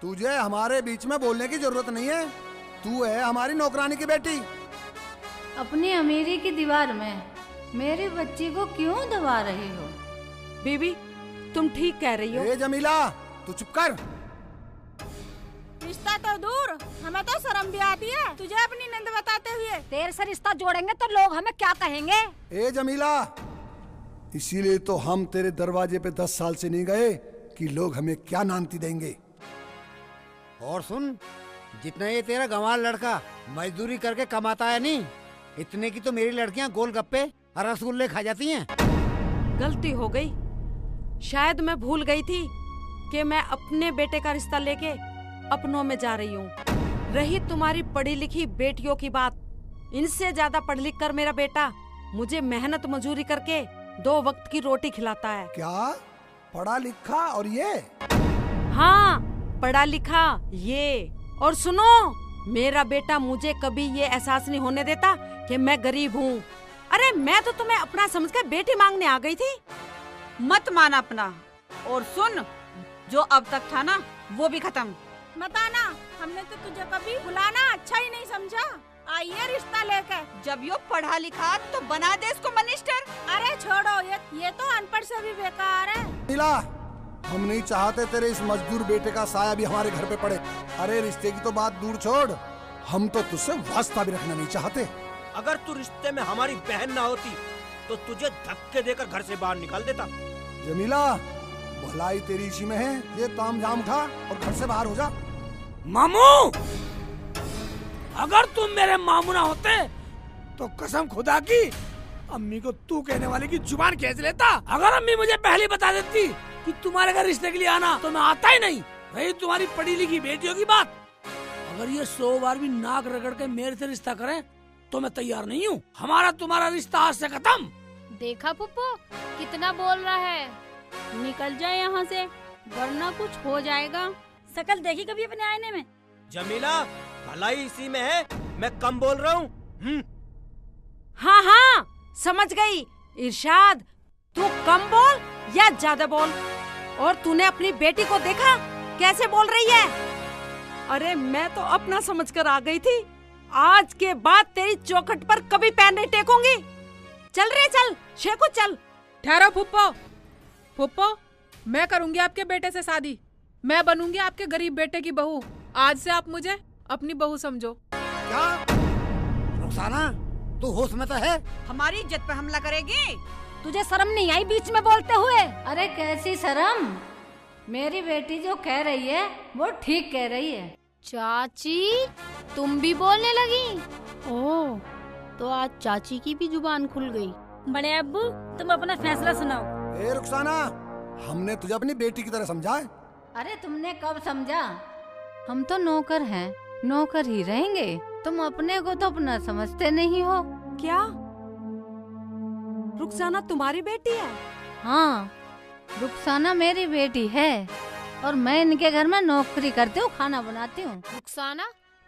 तुझे हमारे बीच में बोलने की जरूरत नहीं है। तू है हमारी नौकरानी की बेटी। अपनी अमीरी की दीवार में मेरी बच्ची को क्यों दबा रही हो? बीबी, तुम ठीक कह रही हो। ए जमीला, तू चुप कर। रिश्ता तो दूर, हमें तो शर्म भी आती है तुझे अपनी नंद बताते हुए। देर से रिश्ता जोड़ेंगे तो लोग हमें क्या कहेंगे? ए जमीला, इसीलिए तो हम तेरे दरवाजे पे 10 साल से नहीं गए कि लोग हमें क्या नानती देंगे। और सुन, जितना ये तेरा गंवार लड़का मजदूरी करके कमाता है नहीं, इतने की तो मेरी लड़कियां गोलगप्पे और रसगुल्ले खा जाती हैं। गलती हो गई, शायद मैं भूल गई थी कि मैं अपने बेटे का रिश्ता लेके अपनों में जा रही हूँ। रही तुम्हारी पढ़ी लिखी बेटियों की बात, इनसे ज्यादा पढ़ लिख कर मेरा बेटा मुझे मेहनत मजूरी करके 2 वक्त की रोटी खिलाता है। क्या पढ़ा लिखा? और ये? हाँ, पढ़ा लिखा ये। और सुनो, मेरा बेटा मुझे कभी ये एहसास नहीं होने देता कि मैं गरीब हूँ। अरे मैं तो तुम्हें अपना समझ कर बेटी मांगने आ गई थी। मत माना अपना। और सुन, जो अब तक था ना वो भी खत्म। बताना, हमने तो तुझे कभी बुलाना अच्छा ही नहीं समझा। आइए रिश्ता लेकर। जब यो पढ़ा लिखा तो बना दे इसको मिनिस्टर। अरे छोड़ो, ये तो अनपढ़ से भी बेकार है। मिला, हम नहीं चाहते तेरे इस मजदूर बेटे का साया भी हमारे घर पे पड़े। अरे रिश्ते की तो बात दूर छोड़, हम तो तुझसे वास्ता भी रखना नहीं चाहते। अगर तू रिश्ते में हमारी बहन ना होती तो तुझे धक्के देकर घर से बाहर निकाल देता। जमीला, भलाई तेरी इसी में है, ये तामझाम उठा और घर से बाहर हो जा। मामू, अगर तुम मेरे मामू ना होते तो कसम खुदा की अम्मी को तू कहने वाले की जुबान खींच लेता। अगर अम्मी मुझे पहले बता देती कि तुम्हारे घर रिश्ते के लिए आना तो मैं आता ही नहीं। रही तुम्हारी पढ़ी लिखी बेटियों की बात, अगर ये 100 बार भी नाक रगड़ के मेरे से रिश्ता करें तो मैं तैयार नहीं हूँ। हमारा तुम्हारा रिश्ता आज से खत्म। देखा पुप्पो कितना बोल रहा है। निकल जाए यहाँ से वरना कुछ हो जाएगा। शकल देखी कभी अपने आईने में? जमीला, भलाई इसी में है, मैं कम बोल रहा हूँ। हाँ हाँ समझ गई। इरशाद, तू कम बोल या ज्यादा बोल। और तूने अपनी बेटी को देखा कैसे बोल रही है? अरे मैं तो अपना समझकर आ गई थी। आज के बाद तेरी चौखट पर कभी पैर नहीं टेकूंगी। चल रे चल, शेखू चल। ठहरो फुप्पो। फुप्पो, मैं करूंगी आपके बेटे से शादी। मैं बनूंगी आपके गरीब बेटे की बहू। आज से आप मुझे अपनी बहू समझो। क्या रुखसाना, तू होश में तो है? हमारी इज्जत पे हमला करेगी? तुझे शर्म नहीं आई बीच में बोलते हुए? अरे कैसी शर्म, मेरी बेटी जो कह रही है वो ठीक कह रही है। चाची तुम भी बोलने लगी? ओह, तो आज चाची की भी जुबान खुल गई। बड़े अब्बू, तुम अपना फैसला सुनाओ। ए रुखसाना, हमने तुझे अपनी बेटी की तरह समझा है। अरे तुमने कब समझा? हम तो नौकर हैं, नौकर ही रहेंगे। तुम अपने को तो अपना समझते नहीं हो। क्या रुखसाना तुम्हारी बेटी है? हाँ, रुखसाना मेरी बेटी है और मैं इनके घर में नौकरी करती हूँ, खाना बनाती हूँ। रुखसाना,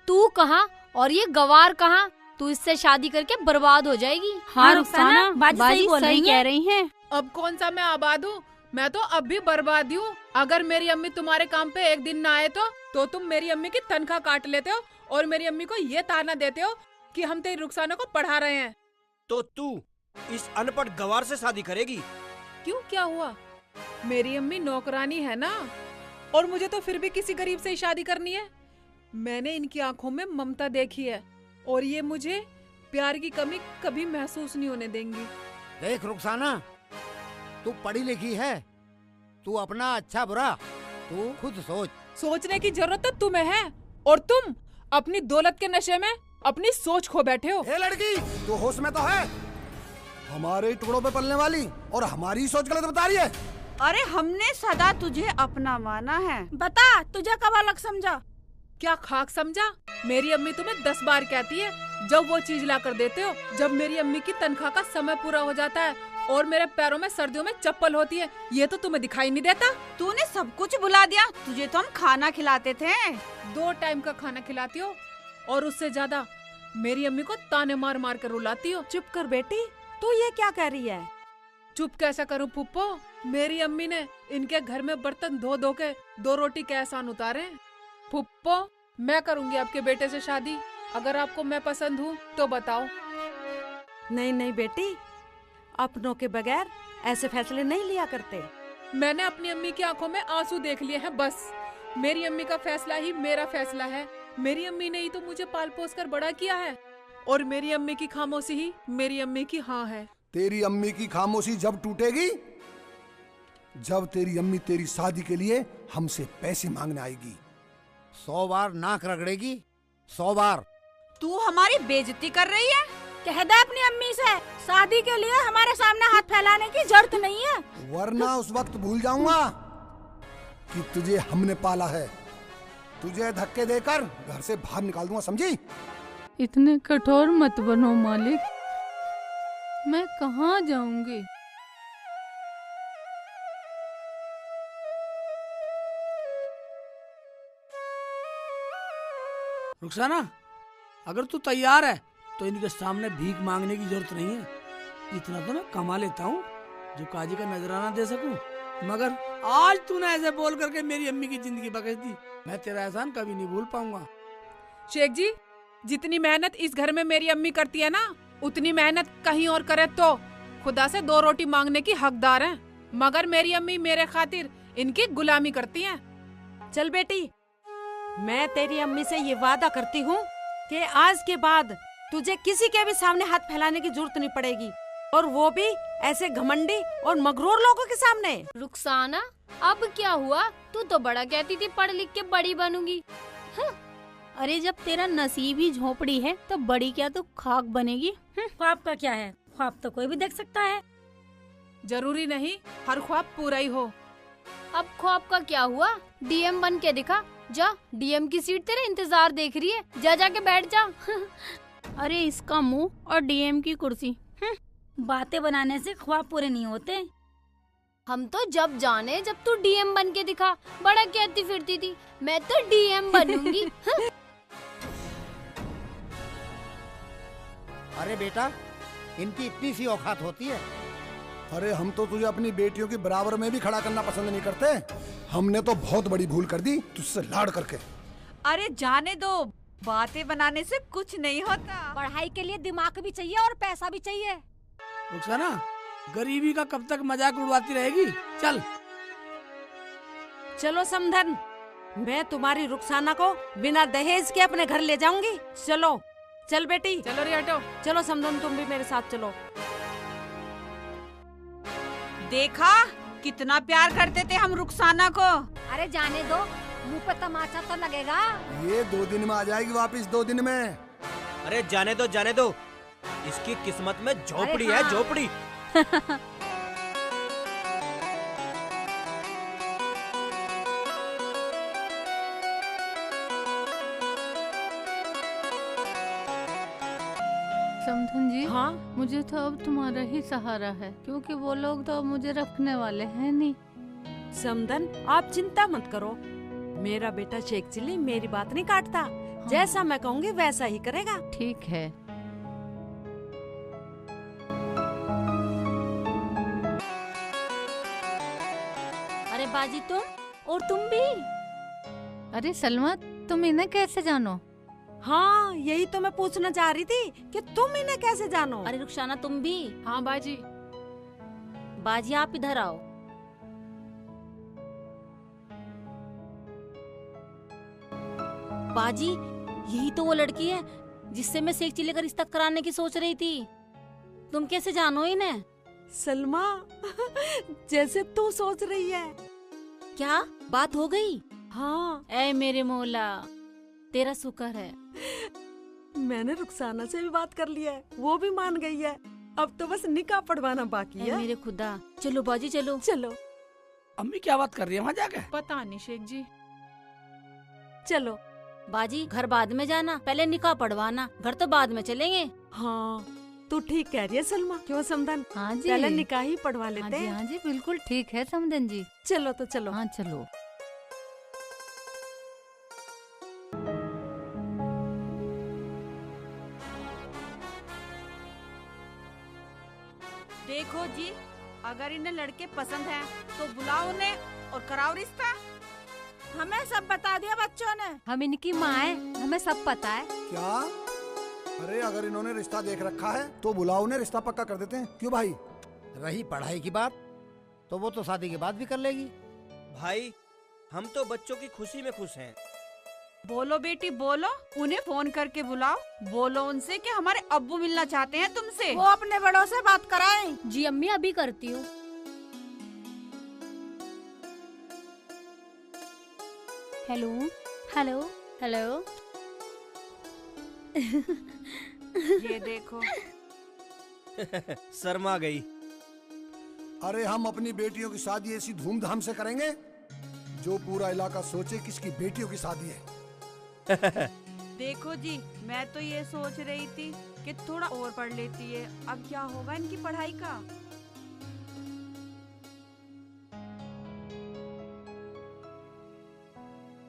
तू कहाँ और ये गवार कहाँ? तू इससे शादी करके बर्बाद हो जाएगी। हाँ रुखसाना, बाजी सही कह रही हैं। अब कौन सा मैं आबाद हूँ? मैं तो अब भी बर्बाद हूँ। अगर मेरी अम्मी तुम्हारे काम पे एक दिन ना आए तो तुम मेरी अम्मी की तनख्वाह काट लेते हो और मेरी अम्मी को ये ताना देते हो कि हम तेरी रुखसाना को पढ़ा रहे हैं। तो तू इस अनपढ़ गवार से शादी करेगी? क्यों, क्या हुआ? मेरी अम्मी नौकरानी है ना, और मुझे तो फिर भी किसी गरीब से ही शादी करनी है। मैंने इनकी आंखों में ममता देखी है और ये मुझे प्यार की कमी कभी महसूस नहीं होने देंगी। देख रुखसाना, तू पढ़ी लिखी है, तू अपना अच्छा बुरा तू खुद सोच। सोचने की जरूरत तो तुम्हें है और तुम अपनी दौलत के नशे में अपनी सोच खो बैठे हो। ए लड़की, तू होश में तो है? हमारे टुकड़ों पे पलने वाली और हमारी सोच गलत बता रही है। अरे हमने सदा तुझे अपना माना है। बता, तुझे कब अलग समझा? क्या खाक समझा? मेरी अम्मी तुम्हें 10 बार कहती है जब वो चीज ला कर देते हो। जब मेरी अम्मी की तनख्वाह का समय पूरा हो जाता है और मेरे पैरों में सर्दियों में चप्पल होती है, ये तो तुम्हें दिखाई नहीं देता। तूने सब कुछ भुला दिया। तुझे तो हम खाना खिलाते थे। 2 टाइम का खाना खिलाती हो और उससे ज्यादा मेरी अम्मी को ताने मार मार कर रुलाती हो। चुप कर बेटी, तू ये क्या कह रही है? चुप कैसा करूं पुप्पो? मेरी अम्मी ने इनके घर में बर्तन धो धो के 2 रोटी के एहसान उतारे। पुप्पो, मैं करूंगी आपके बेटे से शादी। अगर आपको मैं पसंद हूँ तो बताओ। नहीं नहीं बेटी, अपनों के बगैर ऐसे फैसले नहीं लिया करते। मैंने अपनी अम्मी की आंखों में आंसू देख लिए हैं बस। मेरी अम्मी का फैसला ही मेरा फैसला है। मेरी अम्मी ने ही तो मुझे पाल पोस कर बड़ा किया है और मेरी अम्मी की खामोशी ही मेरी अम्मी की हाँ है। तेरी अम्मी की खामोशी जब टूटेगी, जब तेरी अम्मी तेरी शादी के लिए हमसे पैसे मांगने आएगी। 100 बार नाक रगड़ेगी, 100 बार। तू हमारी बेइज्जती कर रही है। कह दे अपनी अम्मी से शादी के लिए हमारे सामने हाथ फैलाने की जरूरत नहीं है, वरना उस वक्त भूल जाऊंगा कि तुझे हमने पाला है। तुझे धक्के देकर घर से बाहर निकाल दूंगा, समझी? इतने कठोर मत बनो मालिक, मैं कहाँ जाऊंगी? रुखसाना, अगर तू तैयार है तो इनके सामने भीख मांगने की जरूरत नहीं है। इतना तो मैं कमा लेता हूँ जो काजी का नजराना दे सकूं। मगर आज तूने ऐसे बोल करके मेरी अम्मी की जिंदगी बख्श दी। मैं तेरा एहसान कभी नहीं भूल पाऊंगा। शेख जी, जितनी मेहनत इस घर में मेरी अम्मी करती है ना, उतनी मेहनत कहीं और करे तो खुदा से 2 रोटी मांगने की हकदार है। मगर मेरी अम्मी मेरे खातिर इनकी गुलामी करती हैं। चल बेटी, मैं तेरी अम्मी से ये वादा करती हूँ कि आज के बाद तुझे किसी के भी सामने हाथ फैलाने की जरूरत नहीं पड़ेगी, और वो भी ऐसे घमंडी और मगरूर लोगों के सामने। रुखसाना, अब क्या हुआ? तू तो बड़ा कहती थी पढ़ लिख के बड़ी बनूंगी। अरे जब तेरा नसीब ही झोपड़ी है तो बड़ी क्या तो खाक बनेगी। ख्वाब का क्या है, ख्वाब तो कोई भी देख सकता है। जरूरी नहीं हर ख्वाब पूरा ही हो। अब ख्वाब का क्या हुआ? डीएम बन के दिखा। जा, डीएम की सीट तेरे इंतजार देख रही है, जा जाके बैठ जा। अरे इसका मुंह और डीएम की कुर्सी। बातें बनाने से ख्वाब पूरे नहीं होते। हम तो जब जाने जब तू डीएम बन के दिखा, बड़ा कहती फिरती थी मैं तो डीएम बनूंगी। अरे बेटा, इनकी इतनी सी औकात होती है। अरे हम तो तुझे अपनी बेटियों के बराबर में भी खड़ा करना पसंद नहीं करते। हमने तो बहुत बड़ी भूल कर दी तुझसे लाड़ करके। अरे जाने दो, बातें बनाने से कुछ नहीं होता। पढ़ाई के लिए दिमाग भी चाहिए और पैसा भी चाहिए। रुखसाना, गरीबी का कब तक मजाक उड़वाती रहेगी? चल चलो समधन, मैं तुम्हारी रुखसाना को बिना दहेज के अपने घर ले जाऊंगी। चलो चल बेटी, चलो रियाटो। चलो समधन, तुम भी मेरे साथ चलो। देखा कितना प्यार करते थे हम रुखसाना को। अरे जाने दो, मुंह पे तमाचा तो लगेगा। ये 2 दिन में आ जाएगी वापस, 2 दिन में। अरे जाने दो जाने दो, इसकी किस्मत में झोपड़ी है, झोपड़ी। समधन जी, हाँ? मुझे तो अब तुम्हारा ही सहारा है, क्योंकि वो लोग तो अब मुझे रखने वाले हैं नहीं। समधन, आप चिंता मत करो, मेरा बेटा शेख चिल्ली मेरी बात नहीं काटता। जैसा मैं कहूँगी वैसा ही करेगा। ठीक है। अरे बाजी, तुम और तुम भी। अरे सलमा, तुम इन्हें कैसे जानो? हाँ, यही तो मैं पूछना चाह रही थी कि तुम इन्हें कैसे जानो। अरे रुखसाना, तुम भी। हाँ बाजी। बाजी, आप इधर आओ। बाजी, यही तो वो लड़की है जिससे मैं शेख चिल्ली का रिश्ता कराने की सोच रही थी। तुम कैसे जानो इन्हें? सलमा, जैसे तू सोच रही है। क्या बात हो गई? हाँ। ऐ मेरे मौला, तेरा शुक्र है। मैंने रुखसाना से भी बात कर लिया है, वो भी मान गई है। अब तो बस निकाह पढ़वाना बाकी है। मेरे खुदा, चलो बाजी चलो। चलो। अम्मी क्या बात कर रही है वहाँ जाके? पता नहीं शेख जी। चलो बाजी, घर बाद में जाना, पहले निकाह पढ़वाना, घर तो बाद में चलेंगे। हाँ, तू ठीक कह रही है सलमा। क्यों समधन? हाँ जी, पहले निकाह ही पढ़वा लेते हैं। हाँ जी, बिल्कुल ठीक है समधन जी। चलो तो चलो। हाँ चलो। देखो जी, अगर इन्हें लड़के पसंद हैं तो बुलाओ उन्हें और कराओ रिश्ता। हमें सब बता दिया बच्चों ने। हम इनकी माँ है, हमें सब पता है। क्या? अरे अगर इन्होंने रिश्ता देख रखा है तो बुलाओ उन्हें, रिश्ता पक्का कर देते हैं। क्यों भाई? रही पढ़ाई की बात तो वो तो शादी के बाद भी कर लेगी। भाई, हम तो बच्चों की खुशी में खुश हैं। बोलो बेटी बोलो, उन्हें फोन करके बुलाओ, बोलो उनसे कि हमारे अब्बू मिलना चाहते हैं तुमसे। वो अपने बड़ों से बात कराएं। जी अम्मी, अभी करती हूँ। Hello hello hello. ये देखो। शर्मा गई। अरे हम अपनी बेटियों की शादी ऐसी धूमधाम से करेंगे जो पूरा इलाका सोचे किसकी बेटियों की शादी है। देखो जी, मैं तो ये सोच रही थी कि थोड़ा और पढ़ लेती है, अब क्या होगा इनकी पढ़ाई का।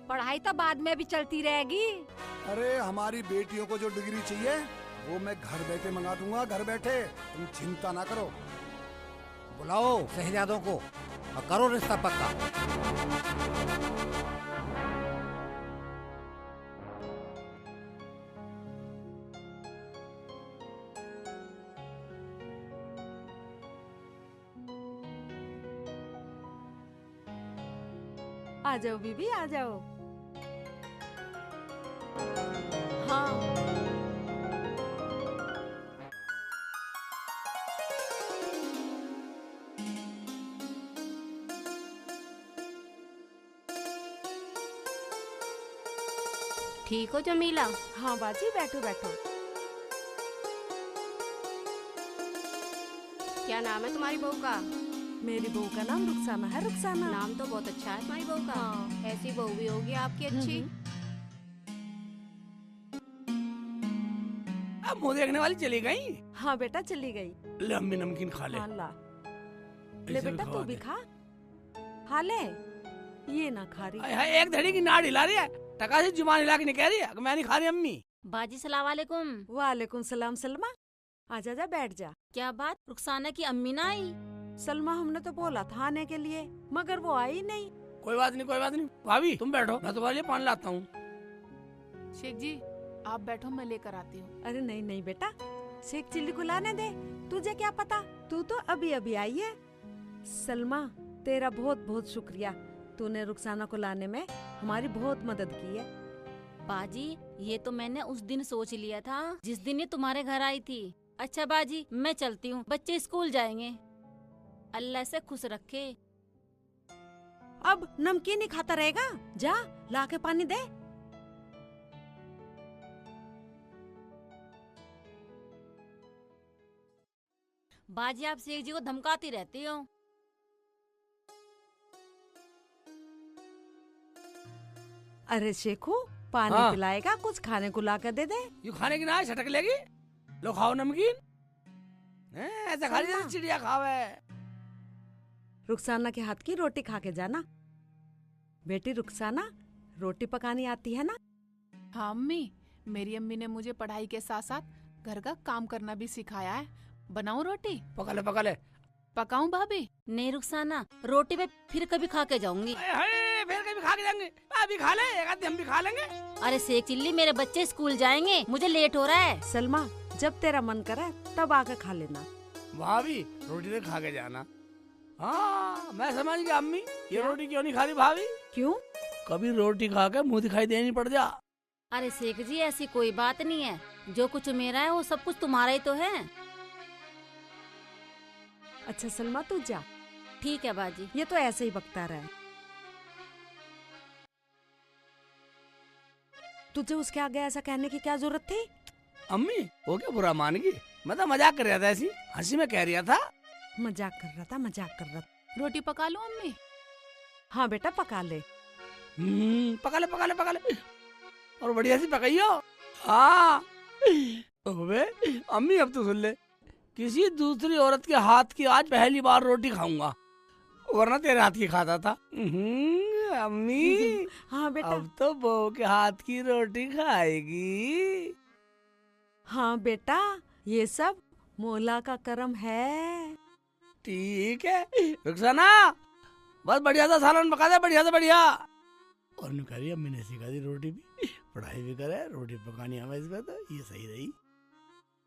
पढ़ाई तो बाद में भी चलती रहेगी। अरे हमारी बेटियों को जो डिग्री चाहिए वो मैं घर बैठे मंगा दूंगा, घर बैठे। तुम चिंता ना करो। बुलाओ शहजादों को और करो रिश्ता पक्का। आ जाओ बीबी, आ जाओ। हाँ ठीक हो जमीला? हाँ बाजी, बैठो बैठो। क्या नाम है तुम्हारी बहू का? मेरी बहू का नाम रुखसाना है। रुखसाना नाम तो बहुत अच्छा है तुम्हारी बहू का। हाँ। ऐसी बहू भी होगी आपकी अच्छी। अब मुँह देखने वाली चली गई। हाँ बेटा चली गई। ले अम्मी नमकीन खा ले। हाँ ला ले बेटा, तू भी खा। खा ले। ये ना खा रही। एक धड़ी की नाड़ हिला रही है, टका से जुबान हिला के नहीं कह रही है मैं नहीं खा रही अम्मी। बाजी सलाम वालेकुम। वालेकुम सलाम। सलमा आजा, जा बैठ जा। क्या बात, रुखसाना की अम्मी ना आई? सलमा हमने तो बोला था आने के लिए, मगर वो आई नहीं। कोई बात नहीं, कोई बात नहीं। भाभी तुम बैठो, मैं तुम्हारे लिए पानी लाता हूँ। शेख जी आप बैठो, मैं लेकर आती हूँ। अरे नहीं नहीं बेटा, शेख चिल्ली को लाने दे। तुझे क्या पता, तू तो अभी अभी आई है। सलमा तेरा बहुत बहुत शुक्रिया, तूने रुखसाना को लाने में हमारी बहुत मदद की है। बाजी ये तो मैंने उस दिन सोच लिया था जिस दिन ये तुम्हारे घर आई थी। अच्छा बाजी मैं चलती हूँ, बच्चे स्कूल जाएंगे। अल्लाह से खुश रखे। अब नमकीन ही खाता रहेगा, जा ला के पानी दे। बाजी आप शेख जी को धमकाती रहती हो। अरे शेखू पानी हाँ। पिलाएगा, कुछ खाने को ला कर दे दे। यू खाने की ना छटक लेगी। लो खाओ नमकीन। ऐसा खा रही जैसे चिड़िया खावे। रुखसाना के हाथ की रोटी खा के जाना। बेटी रुखसाना रोटी पकानी आती है ना? हाँ अम्मी, मेरी अम्मी ने मुझे पढ़ाई के साथ साथ घर का काम करना भी सिखाया है। बनाऊं रोटी? पका ले, पका ले। पकाऊं भाभी? नहीं रुखसाना, रोटी में फिर कभी खा के जाऊंगी। फिर कभी खा के जाएंगे। अभी खा ले, एक आध हम भी खा लेंगे। अरे शेख चिल्ली मेरे बच्चे स्कूल जाएंगे, मुझे लेट हो रहा है। सलमा जब तेरा मन करे तब आकर खा लेना। भाभी रोटी तो खा के जाना। हाँ मैं समझ गया अम्मी, ये रोटी क्यों नहीं खा रही भाभी? क्यों? कभी रोटी खा के मुँह दिखाई देनी पड़ जा। अरे शेख जी ऐसी कोई बात नहीं है, जो कुछ मेरा है वो सब कुछ तुम्हारा ही तो है। अच्छा सलमा तू जा। ठीक है बाजी। ये तो ऐसे ही बकता रहा है। तुझे उसके आगे ऐसा कहने की क्या जरूरत थी? अम्मी वो क्या बुरा मान गई? मैं तो मजाक कर रहा था, ऐसी हंसी में कह रहा था। मजाक कर रहा था, मजाक कर रहा था। रोटी पका लो अम्मी? हाँ बेटा पका ले। पका ले, पका ले, पका ले। और बढ़िया सी पकाइयो। हाँ ओबे अम्मी अब तो सुन ले, किसी दूसरी औरत के हाथ की आज पहली बार रोटी खाऊंगा, वरना तेरे हाथ की खाता था। अम्मी हाँ बेटा, अब तो बहू के हाथ की रोटी खाएगी। हाँ बेटा ये सब मौला का करम है। ठीक है रुखसाना, बस बढ़िया सा सालन पका दे, बढ़िया से बढ़िया। और मैं कह रही अम्मी ने सिखा दी रोटी भी, पढ़ाई भी करे, रोटी पकानी हमें इसमें, तो ये सही रही।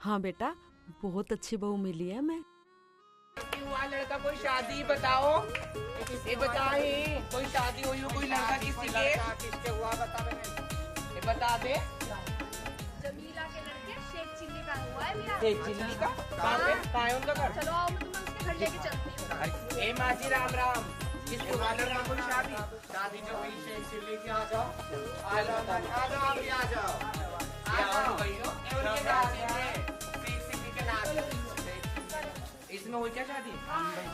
हाँ बेटा बहुत अच्छी बहू मिली है। मैं लड़का कोई शादी बताओ, ये बताए कोई शादी हुई हो, कोई लड़का किसी के हुआ बता दे। जमीला के लड़के शेख चिल्ली का हुआ है मेरा। शेख चिल्ली का? कहाँ है उनका घर? चलो आओ मैं तुम्हें उसके घर लेके चलती हूँ। ए माजी राम राम, किसके हुआ लड़का कोई शादी? शादी जो हुई शेख चिल्ली की, आ जाओ आ जाओ आ जाओ अभी आ जाओ आ जाओ भैया। इसमें हुई क्या शादी?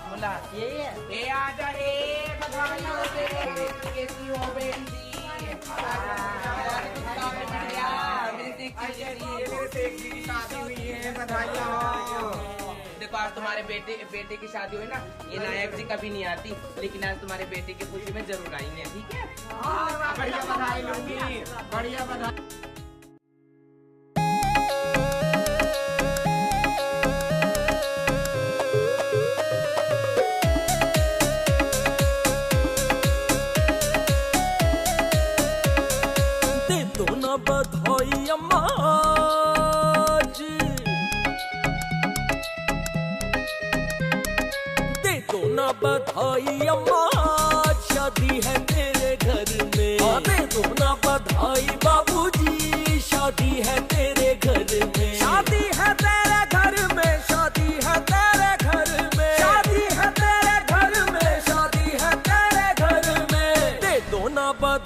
बोला ये है। ए आजा रे बधाई हो रे, कैसी हो बेटी? शादी हुई है, बधाई हो। देखो आज तुम्हारे बेटे की शादी हुई ना, ये नायक जी कभी नहीं आती, लेकिन आज तुम्हारे बेटे की खुशी में जरूर आई है। ठीक है, बढ़िया बधाई लूंगी, बढ़िया बधाई। बधाई अम्मा जी, दे दो ना बधाई अम्मा, शादी है तेरे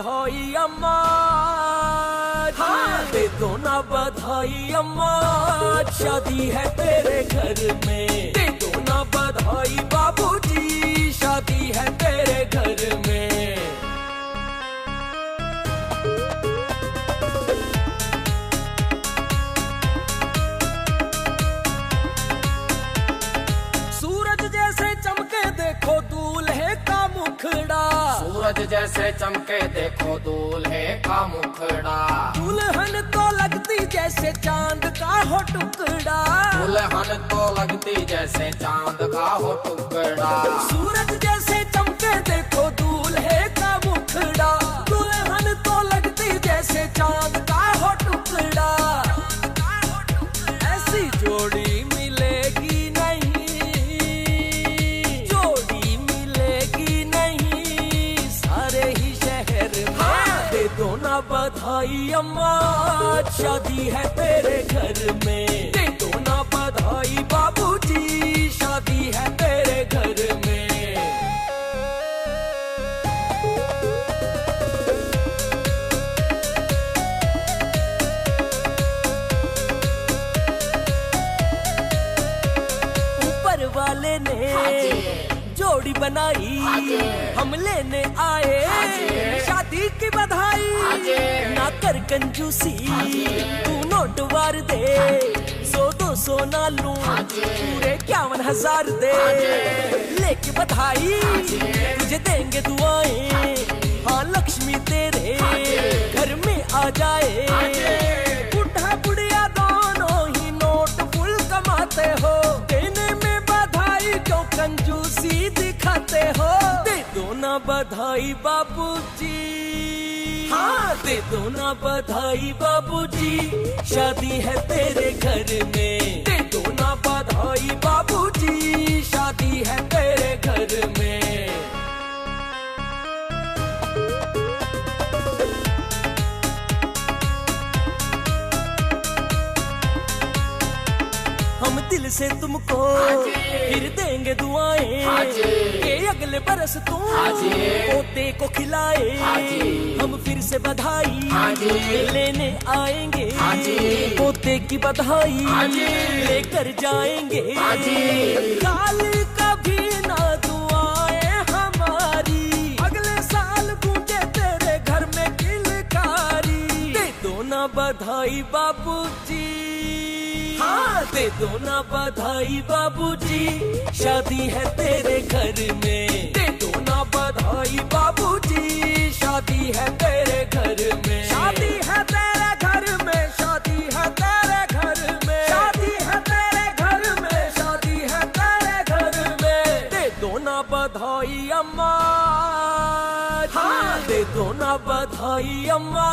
बधाई अम्मा हाँ दे दो ना बधाई अम्मा शादी है तेरे घर में दे दो ना बधाई बाबूजी शादी है तेरे घर में देखो दूल्हे का मुखड़ा सूरज जैसे चमके देखो दूल्हे का मुखड़ा दुल्हन तो लगती जैसे चांद का हो टुकड़ा दुल्हन तो लगती जैसे चांद का हो टुकड़ा सूरज जैसे चमके देखो दूल्हे का मुखड़ा दुल्हन तो लगती जैसे चांद का हो टुकड़ा ऐसी जोड़ी दो ना बधाई अम्मा शादी है तेरे घर में दे दो ना बधाई बाबूजी शादी है तेरे घर में ऊपर वाले ने जोड़ी बनाई हम लेने आए शादी की बधाई ना कर कंजूसी तू नोट वार दे 100-200 ना लूं पूरे 51,000 दे लेके बधाई तुझे देंगे दुआएं हाँ लक्ष्मी तेरे घर में आ जाए बुढ़ा बुढ़िया दोनों ही नोट फुल कमाते हो देने में बधाई क्यों कंजूसी दिखाते हो दे दो ना बधाई बाबूजी हाँ दे दो ना बधाई बाबूजी शादी है तेरे घर में दे दो ना बधाई बाबूजी शादी है तेरे घर में हम दिल से तुमको फिर देंगे दुआएं कि अगले बरस तुम पोते को खिलाए हम फिर से बधाई लेने आएंगे पोते की बधाई लेकर जाएंगे काली कभी ना दुआएं हमारी अगले साल गूंजे तेरे घर में किलकारी दे दो ना बधाई बाबूजी हाँ दे दो ना बधाई बाबूजी शादी है तेरे घर में दे दो ना बधाई बाबूजी शादी है तेरे घर में शादी है तेरे घर में शादी है तेरे घर में शादी है तेरे घर में शादी है तेरे घर में दे दो ना बधाई अम्मा हाँ दे दो ना बधाई अम्मा